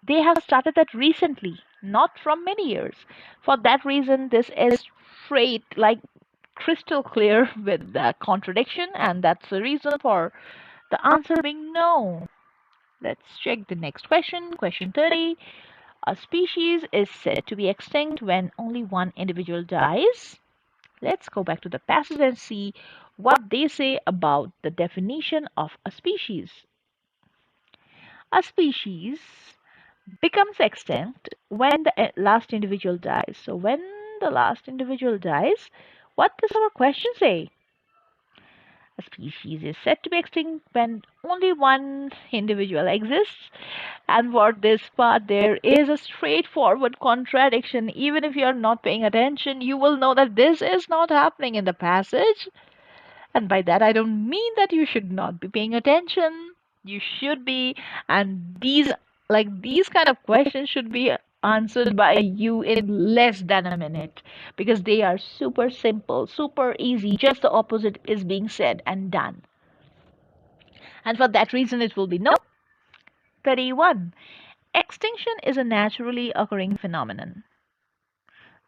S1: they have started that recently, not from many years. For that reason, this is straight, like crystal clear with the contradiction, and that's the reason for the answer being no. Let's check the next question. Question 30. A species is said to be extinct when only one individual dies. Let's go back to the passage and see what they say about the definition of a species. A species becomes extinct when the last individual dies. So, when the last individual dies, what does our question say? A species is said to be extinct when only one individual exists. And for this part, there is a straightforward contradiction. Even if you are not paying attention, you will know that this is not happening in the passage. And by that, I don't mean that you should not be paying attention. You should be. And these kind of questions should be answered by you in less than a minute, because they are super simple, super easy. Just the opposite is being said and done. And for that reason, it will be no. 31. Extinction is a naturally occurring phenomenon.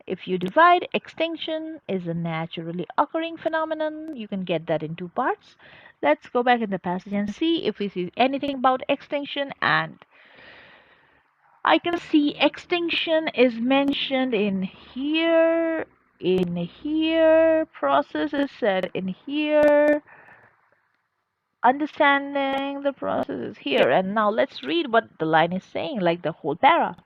S1: If you divide extinction is a naturally occurring phenomenon, you can get that in two parts. Let's go back in the passage and see if we see anything about extinction. And I can see extinction is mentioned in here, process is said in here, understanding the process is here. And now let's read what the line is saying, like the whole para.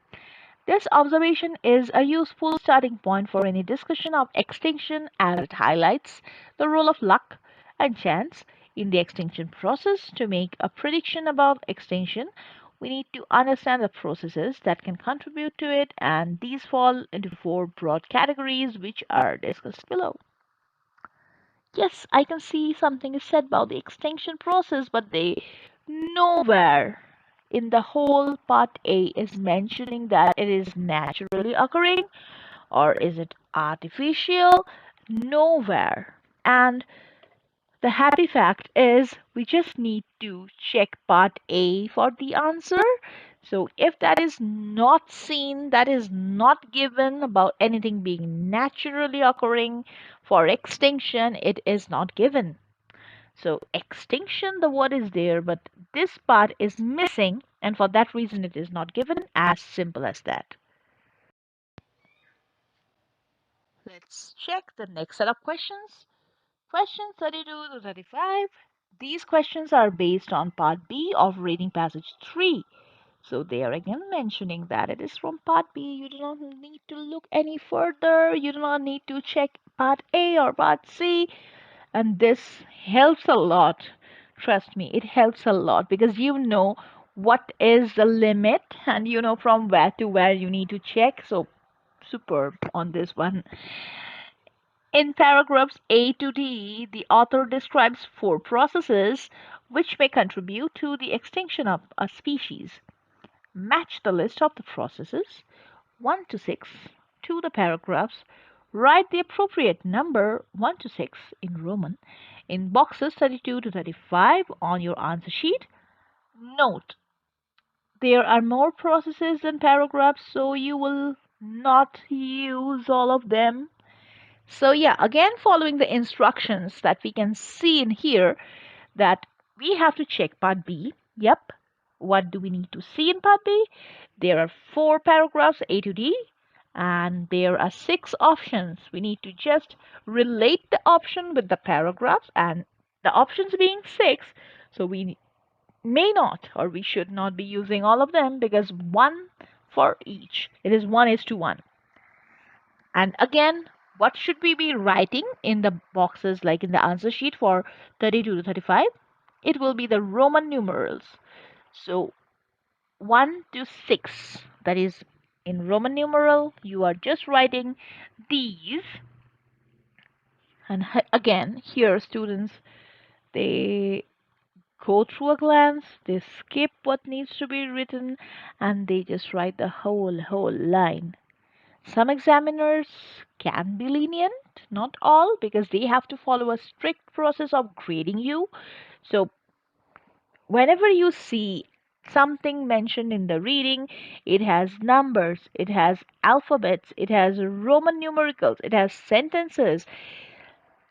S1: This observation is a useful starting point for any discussion of extinction, as it highlights the role of luck and chance in the extinction process. To make a prediction about extinction, we need to understand the processes that can contribute to it, and these fall into four broad categories, which are discussed below. Yes, I can see something is said about the extinction process, but they nowhere in the whole part A is mentioning that it is naturally occurring or is it artificial? Nowhere. And the happy fact is we just need to check part A for the answer. So if that is not seen, that is not given about anything being naturally occurring, for extinction, it is not given. So extinction, the word is there, but this part is missing, and for that reason it is not given. As simple as that. Let's check the next set of questions. Questions 32 to 35. These questions are based on part B of reading passage 3. So they are again mentioning that it is from part B. You do not need to look any further. You do not need to check part A or part C. And this helps a lot. Trust me, it helps a lot because you know what is the limit and you know from where to where you need to check. So superb on this one. In paragraphs A to D, the author describes four processes which may contribute to the extinction of a species. Match the list of the processes 1 to 6 to the paragraphs. Write the appropriate number 1 to 6 in Roman in boxes 32 to 35 on your answer sheet. Note, there are more processes than paragraphs, so you will not use all of them. So yeah, again following the instructions that we can see in here that we have to check part B. Yep. What do we need to see in part B? There are four paragraphs A to D and there are six options. We need to just relate the option with the paragraphs and the options being six. So we may not or we should not be using all of them because one for each. It is 1:1. And again, what should we be writing in the boxes like in the answer sheet for 32 to 35? It will be the Roman numerals. So 1 to 6, that is in Roman numeral, you are just writing these. And again, here students, they go through a glance, they skip what needs to be written, and they just write the whole line. Some examiners can be lenient, not all, because they have to follow a strict process of grading you. So, whenever you see something mentioned in the reading, it has numbers, it has alphabets, it has Roman numericals, it has sentences.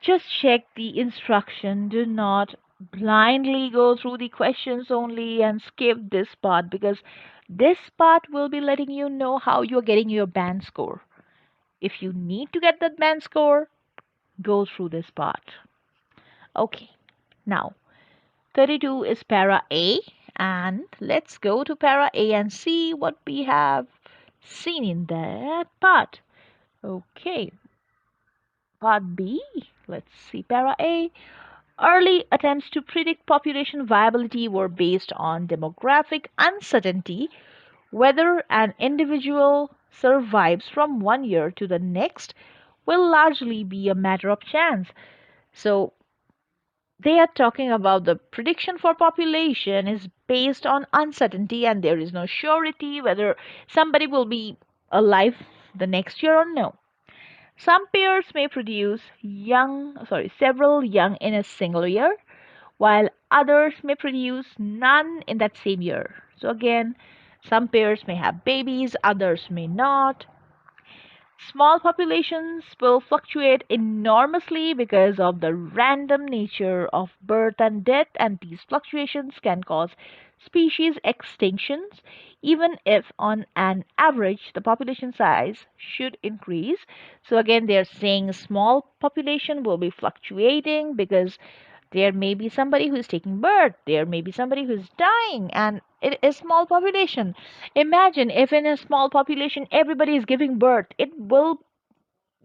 S1: Just check the instruction. Do not blindly go through the questions only and skip this part because this part will be letting you know how you're getting your band score. If you need to get that band score, go through this part. Okay, now 32 is para A, and let's go to para A and see what we have seen in that part. Okay, part B, let's see para A. Early attempts to predict population viability were based on demographic uncertainty, whether an individual survives from one year to the next will largely be a matter of chance. So they are talking about the prediction for population is based on uncertainty and there is no surety whether somebody will be alive the next year or no. Some pairs may produce several young in a single year, while others may produce none in that same year. So again, some pairs may have babies, others may not. Small populations will fluctuate enormously because of the random nature of birth and death, and these fluctuations can cause species extinctions, even if on an average the population size should increase. So, again, they're saying small population will be fluctuating because there may be somebody who's taking birth, there may be somebody who's dying, and it is small population. Imagine if in a small population everybody is giving birth, it will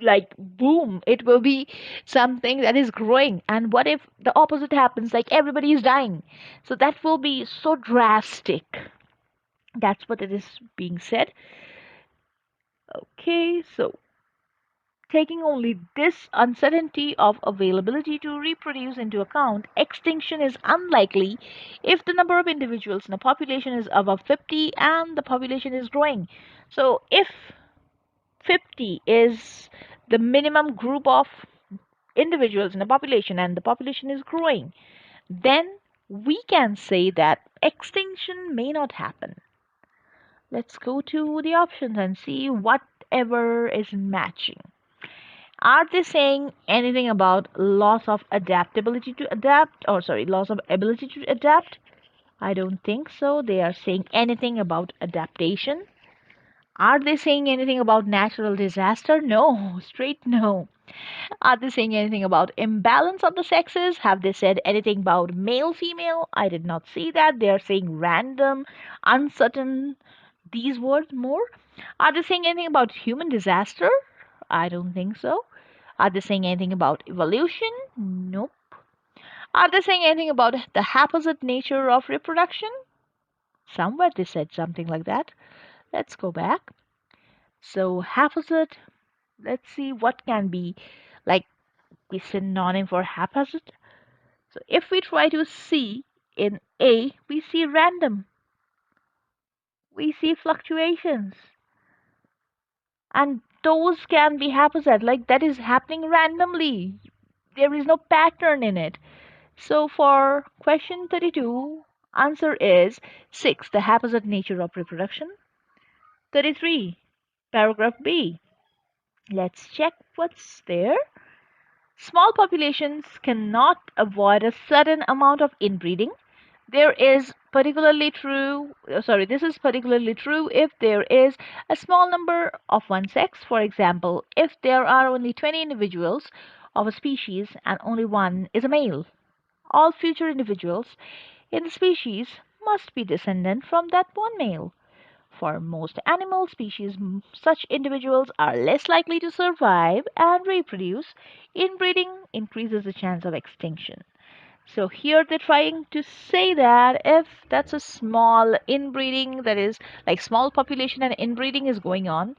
S1: like boom, it will be something that is growing. And what if the opposite happens, like everybody is dying? So that will be so drastic. That's what it is being said. Okay, so taking only this uncertainty of availability to reproduce into account, extinction is unlikely if the number of individuals in a population is above 50 and the population is growing. So, if 50 is the minimum group of individuals in a population and the population is growing, then we can say that extinction may not happen. Let's go to the options and see whatever is matching. Are they saying anything about loss of adaptability to adapt, or sorry, loss of ability to adapt? I don't think so. They are saying anything about adaptation. Are they saying anything about natural disaster? No, straight no. Are they saying anything about imbalance of the sexes? Have they said anything about male female? I did not see that. They are saying random, uncertain, these words more. Are they saying anything about human disaster? I don't think so. Are they saying anything about evolution? Nope. Are they saying anything about the haphazard nature of reproduction? Somewhere they said something like that. Let's go back. So, haphazard, let's see what can be like the synonym for haphazard. So, if we try to see in A, we see random, we see fluctuations, and those can be haphazard, like that is happening randomly. There is no pattern in it. So for question 32, answer is 6, the haphazard nature of reproduction. 33, paragraph B. Let's check what's there. Small populations cannot avoid a certain amount of inbreeding. There is particularly true, sorry, this is particularly true if there is a small number of one sex. For example, if there are only 20 individuals of a species and only one is a male, all future individuals in the species must be descendant from that one male. For most animal species, such individuals are less likely to survive and reproduce. Inbreeding increases the chance of extinction. So here they're trying to say that if that's a small inbreeding, that is like small population and inbreeding is going on,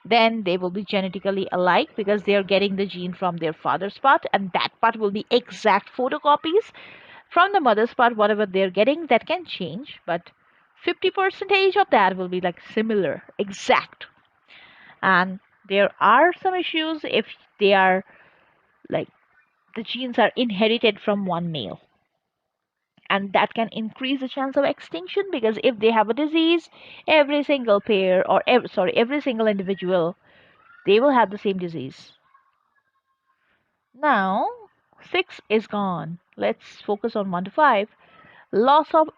S1: then they will be genetically alike because they are getting the gene from their father's part, and that part will be exact photocopies from the mother's part. Whatever they're getting, that can change, but 50 percentage of that will be like similar, exact. And there are some issues if they are like the genes are inherited from one male, and that can increase the chance of extinction because if they have a disease, every single pair or every single individual, they will have the same disease. Now 6 is gone. Let's focus on 1 to 5. Loss of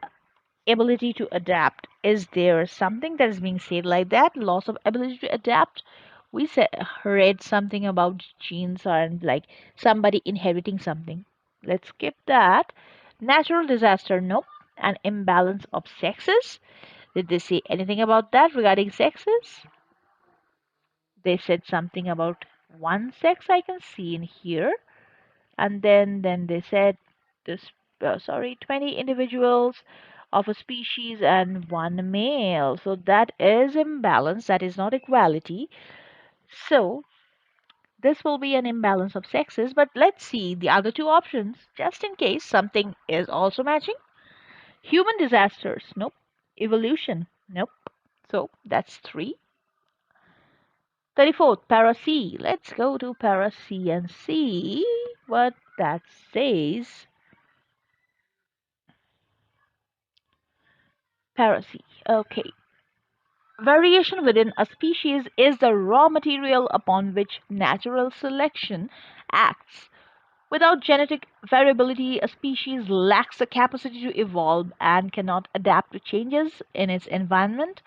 S1: ability to adapt. Is there something that is being said like that? Loss of ability to adapt. We said read something about genes and like somebody inheriting something. Let's skip that. Natural disaster, nope. An imbalance of sexes. Did they say anything about that regarding sexes? They said something about one sex I can see in here, and then they said this. Sorry, 20 individuals of a species and one male. So that is imbalance. That is not equality. So this will be an imbalance of sexes. But let's see the other two options just in case something is also matching. Human disasters, nope. Evolution, nope. So that's 3. 34th, para C. Let's go to para C and see what that says. Para C. Okay. Variation within a species is the raw material upon which natural selection acts. Without genetic variability, a species lacks the capacity to evolve and cannot adapt to changes in its environment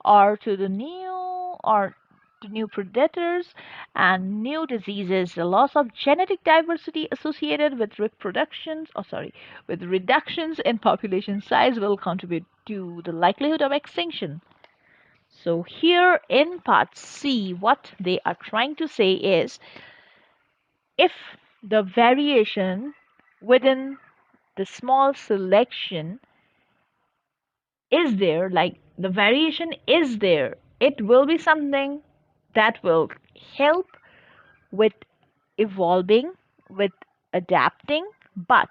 S1: or to new predators and new diseases. The loss of genetic diversity associated with with reductions in population size will contribute to the likelihood of extinction. So here in part C, what they are trying to say is if the variation within the small selection is there, like the variation is there, it will be something that will help with evolving, with adapting. But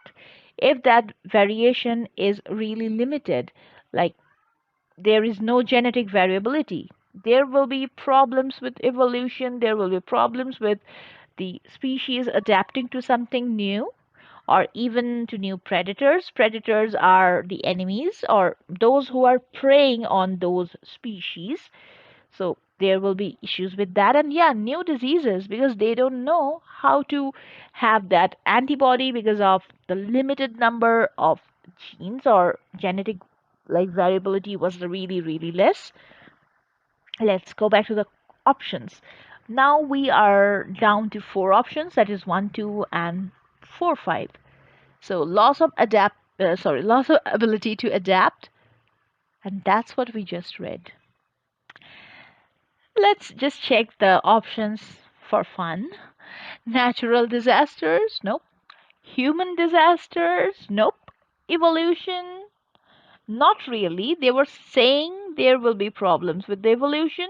S1: if that variation is really limited, like there is no genetic variability, there will be problems with evolution, there will be problems with the species adapting to something new or even to new predators. Predators are the enemies or those who are preying on those species. So there will be issues with that. And yeah, new diseases because they don't know how to have that antibody because of the limited number of genes or genetic like variability was really, really less. Let's go back to the options. Now we are down to four options, that is 1, 2, and 4, 5. So loss of ability to adapt, and that's what we just read. Let's just check the options for fun. Natural disasters? Nope. Human disasters? Nope. Evolution? Not really. They were saying there will be problems with the evolution,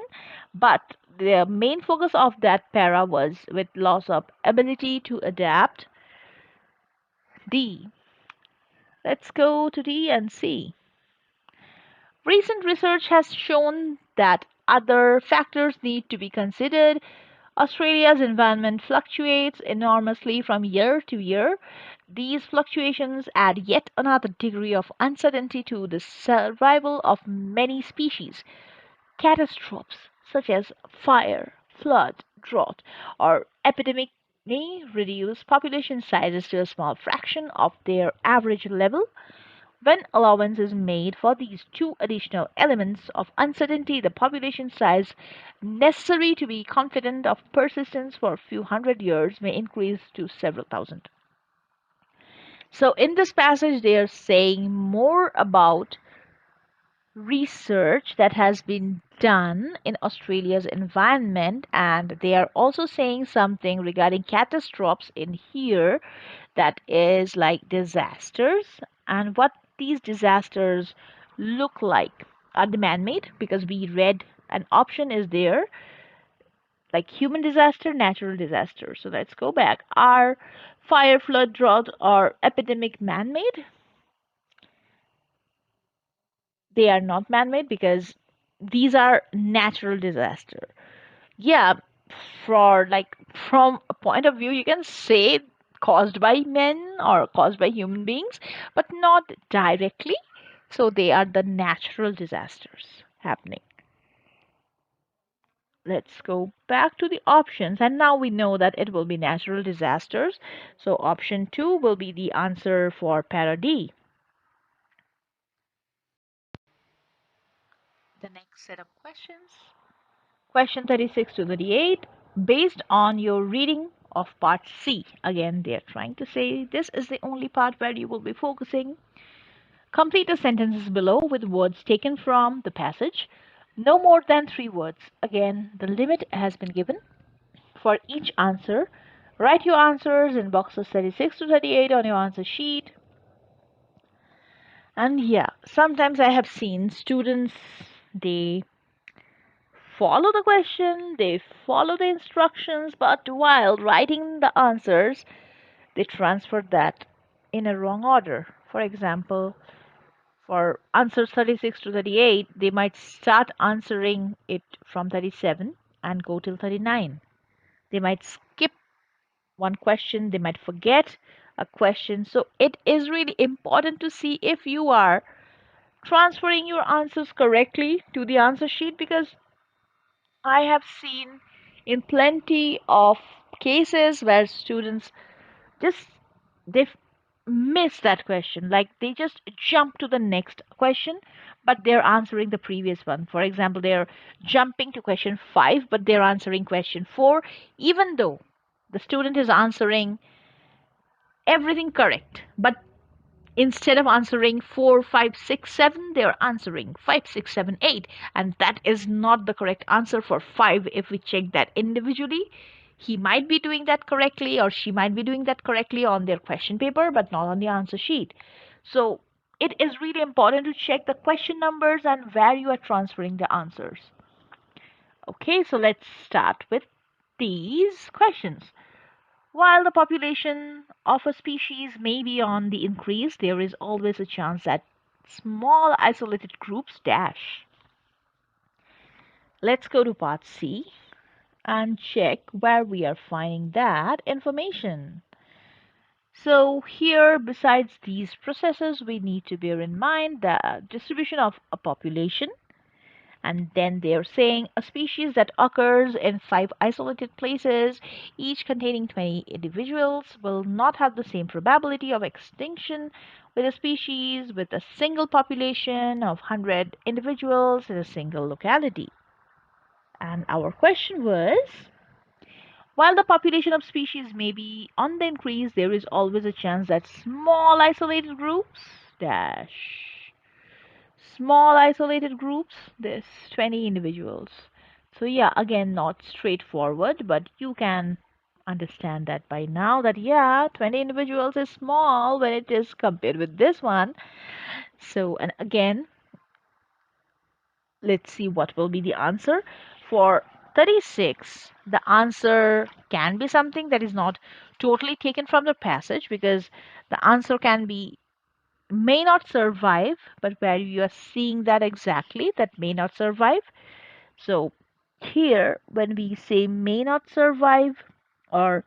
S1: but the main focus of that para was with loss of ability to adapt. D. Let's go to D and C. Recent research has shown that other factors need to be considered. Australia's environment fluctuates enormously from year to year. These fluctuations add yet another degree of uncertainty to the survival of many species. Catastrophes such as fire, flood, drought, or epidemic may reduce population sizes to a small fraction of their average level. When allowance is made for these two additional elements of uncertainty, the population size necessary to be confident of persistence for a few hundred years may increase to several thousand. So, in this passage, they are saying more about research that has been done in Australia's environment, and they are also saying something regarding catastrophes in here, that is like disasters, and what these disasters look like. Are they man-made? Because we read an option is there like human disaster, natural disaster. So let's go back. Are fire, flood, drought, or epidemic man-made? They are not man-made because these are natural disaster. Yeah, for like from a point of view, you can say caused by men or caused by human beings, but not directly. So they are the natural disasters happening. Let's go back to the options, and now we know that it will be natural disasters. So option 2 will be the answer for para D. The next set of questions. Question 36 to 38. Based on your reading of part C, again, they're trying to say this is the only part where you will be focusing. Complete the sentences below with words taken from the passage. No more than 3 words. Again, the limit has been given for each answer. Write your answers in boxes 36 to 38 on your answer sheet. And yeah, sometimes I have seen students, they follow the question, they follow the instructions, but while writing the answers, they transfer that in a wrong order. For example, for answers 36 to 38, they might start answering it from 37 and go till 39. They might skip one question, they might forget a question. So it is really important to see if you are transferring your answers correctly to the answer sheet, because I have seen in plenty of cases where students just they miss that question, like they just jump to the next question but they're answering the previous one. For example, they're jumping to question 5 but they're answering question 4, even though the student is answering everything correct, but instead of answering 4, 5, 6, 7, they are answering 5, 6, 7, 8. And that is not the correct answer for 5 if we check that individually. He might be doing that correctly or she might be doing that correctly on their question paper, but not on the answer sheet. So it is really important to check the question numbers and where you are transferring the answers. Okay, so let's start with these questions. While the population of a species may be on the increase, there is always a chance that small isolated groups dash. Let's go to part C and check where we are finding that information. So here, besides these processes, we need to bear in mind the distribution of a population. And then they're saying a species that occurs in 5 isolated places, each containing 20 individuals, will not have the same probability of extinction with a species with a single population of 100 individuals in a single locality. And our question was, while the population of species may be on the increase, there is always a chance that small isolated groups dash. Small isolated groups, this 20 individuals. So yeah, again, not straightforward, but you can understand that by now that yeah, 20 individuals is small when it is compared with this one. So, and again, let's see what will be the answer. For 36, the answer can be something that is not totally taken from the passage, because the answer can be may not survive, but where you are seeing that exactly, that may not survive. So here, when we say may not survive, or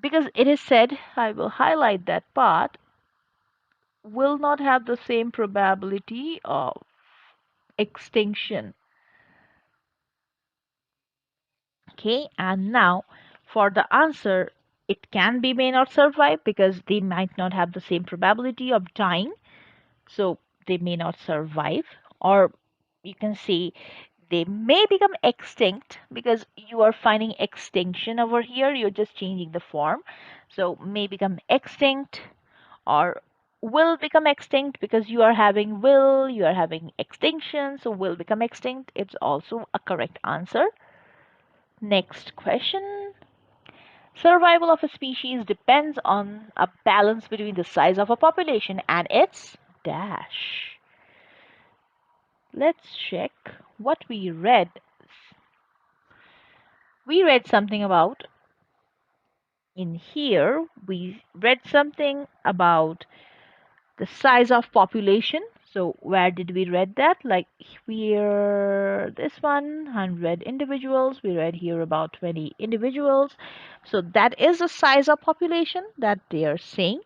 S1: because it is said, I will highlight that part, will not have the same probability of extinction. Okay, and now for the answer, it can be may not survive because they might not have the same probability of dying, so they may not survive. Or you can say they may become extinct because you are finding extinction over here, you're just changing the form. So may become extinct, or will become extinct, because you are having will, you are having extinction, so will become extinct. It's also a correct answer. Next question. Survival of a species depends on a balance between the size of a population and its dash. Let's check what we read. We read something about, in here, we read something about the size of population. So where did we read that? Like here, this one, 100 individuals. We read here about 20 individuals. So that is the size of population that they are saying.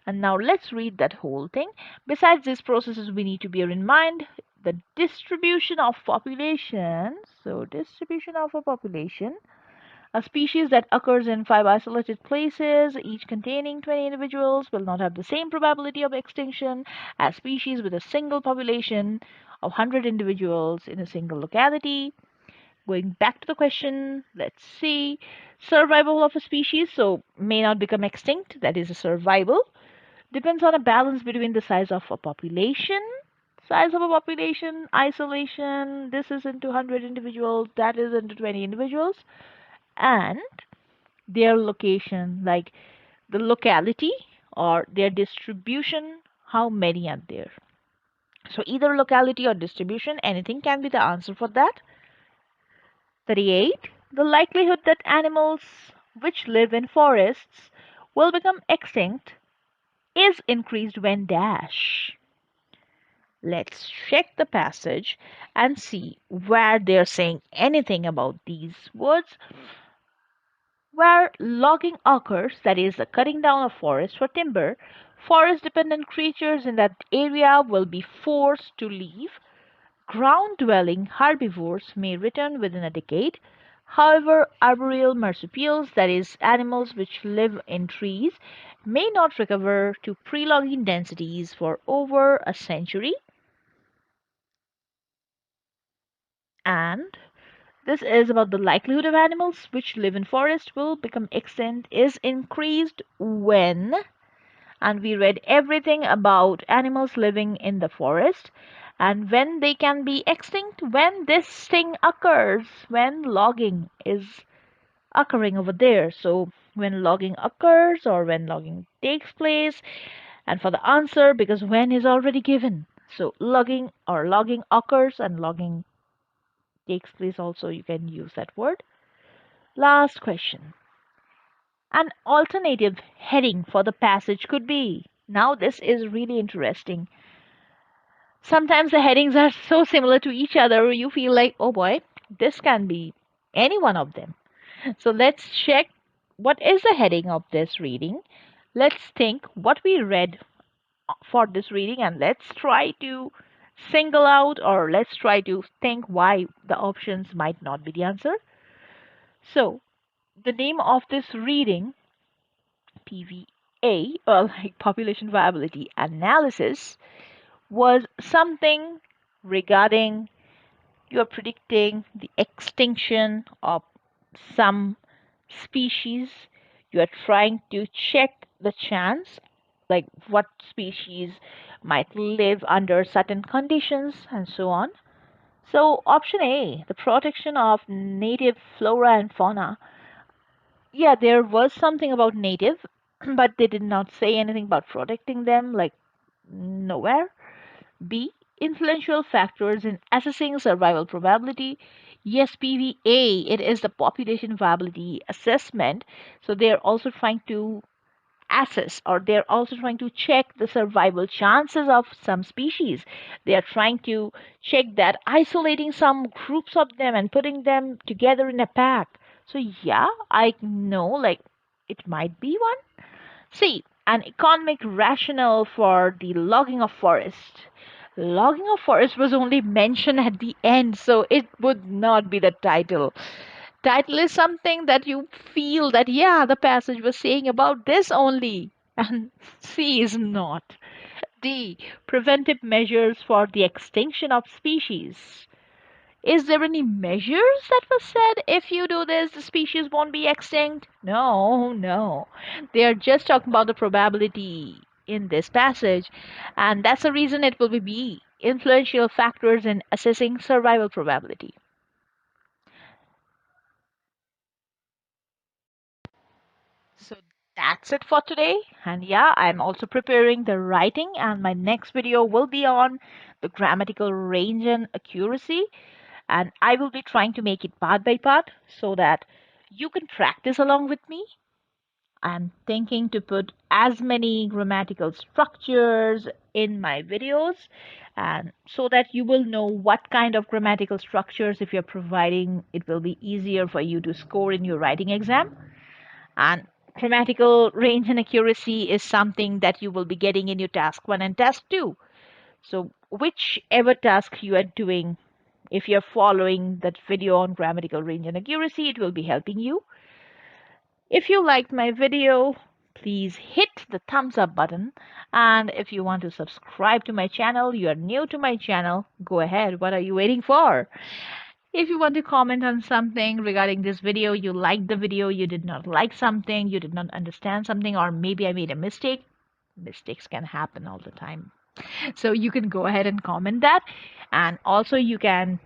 S1: And now let's read that whole thing. Besides these processes, we need to bear in mind the distribution of population. So distribution of a population. A species that occurs in 5 isolated places, each containing 20 individuals, will not have the same probability of extinction as species with a single population of 100 individuals in a single locality. Going back to the question, let's see. Survival of a species, so may not become extinct, that is a survival, depends on a balance between the size of a population, isolation, this is into 100 individuals, that is into 20 individuals, and their location, like the locality or their distribution, how many are there. So either locality or distribution, anything can be the answer for that. 38. The likelihood that animals which live in forests will become extinct is increased when dash. Let's check the passage and see where they're saying anything about these words. Where logging occurs, that is, the cutting down of forest for timber, forest dependent creatures in that area will be forced to leave. Ground dwelling herbivores may return within a decade. However, arboreal marsupials, that is, animals which live in trees, may not recover to pre logging densities for over a century. And this is about the likelihood of animals which live in forest will become extinct is increased when, and we read everything about animals living in the forest, and when they can be extinct, when this thing occurs, when logging is occurring over there. So when logging occurs or when logging takes place, And for the answer, because when is already given. So logging occurs and logging takes place also, you can use that word. Last question. An alternative heading for the passage could be. Now this is really interesting. Sometimes the headings are so similar to each other, you feel like, oh boy, this can be any one of them. So let's check what is the heading of this reading. Let's think what we read for this reading and let's try to single out or let's try to think why the options might not be the answer. So the name of this reading, PVA, or like population viability analysis, was something regarding you are predicting the extinction of some species. You are trying to check the chance, like what species might live under certain conditions and so on. So, option A, the protection of native flora and fauna. Yeah, there was something about native, but they did not say anything about protecting them, like nowhere. B. Influential factors in assessing survival probability. Yes, PVA, it is the population viability assessment. So they're also trying to assess or they're also trying to check the survival chances of some species. They are trying to check that isolating some groups of them and putting them together in a pack. So, yeah, I know like it might be one. C. An economic rationale for the logging of forest. Logging of forest was only mentioned at the end, so it would not be the title. Title is something that you feel that, yeah, the passage was saying about this only. And C is not. D. Preventive measures for the extinction of species. Is there any measures that was said if you do this, the species won't be extinct? No, no. They are just talking about the probability in this passage, and that's the reason it will be B. Influential factors in assessing survival probability. So that's it for today. And yeah, I'm also preparing the writing, and my next video will be on the grammatical range and accuracy. And I will be trying to make it part by part so that you can practice along with me. I'm thinking to put as many grammatical structures in my videos and so that you will know what kind of grammatical structures if you're providing it will be easier for you to score in your writing exam. And grammatical range and accuracy is something that you will be getting in your task 1 and task 2. So whichever task you are doing, if you're following that video on grammatical range and accuracy, it will be helping you. If you liked my video, please hit the thumbs up button. And if you want to subscribe to my channel, you are new to my channel, go ahead. What are you waiting for? If you want to comment on something regarding this video, you liked the video, you did not like something, you did not understand something, or maybe I made a mistake. Mistakes can happen all the time. So you can go ahead and comment that. And also you can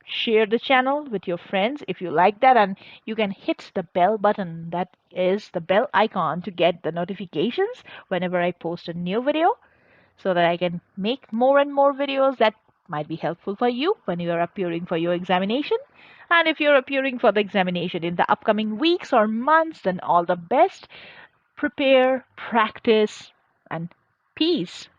S1: share the channel with your friends if you like that, and you can hit the bell button, that is the bell icon, to get the notifications whenever I post a new video so that I can make more and more videos that might be helpful for you when you are appearing for your examination. And if you're appearing for the examination in the upcoming weeks or months, then all the best. Prepare, practice, and peace.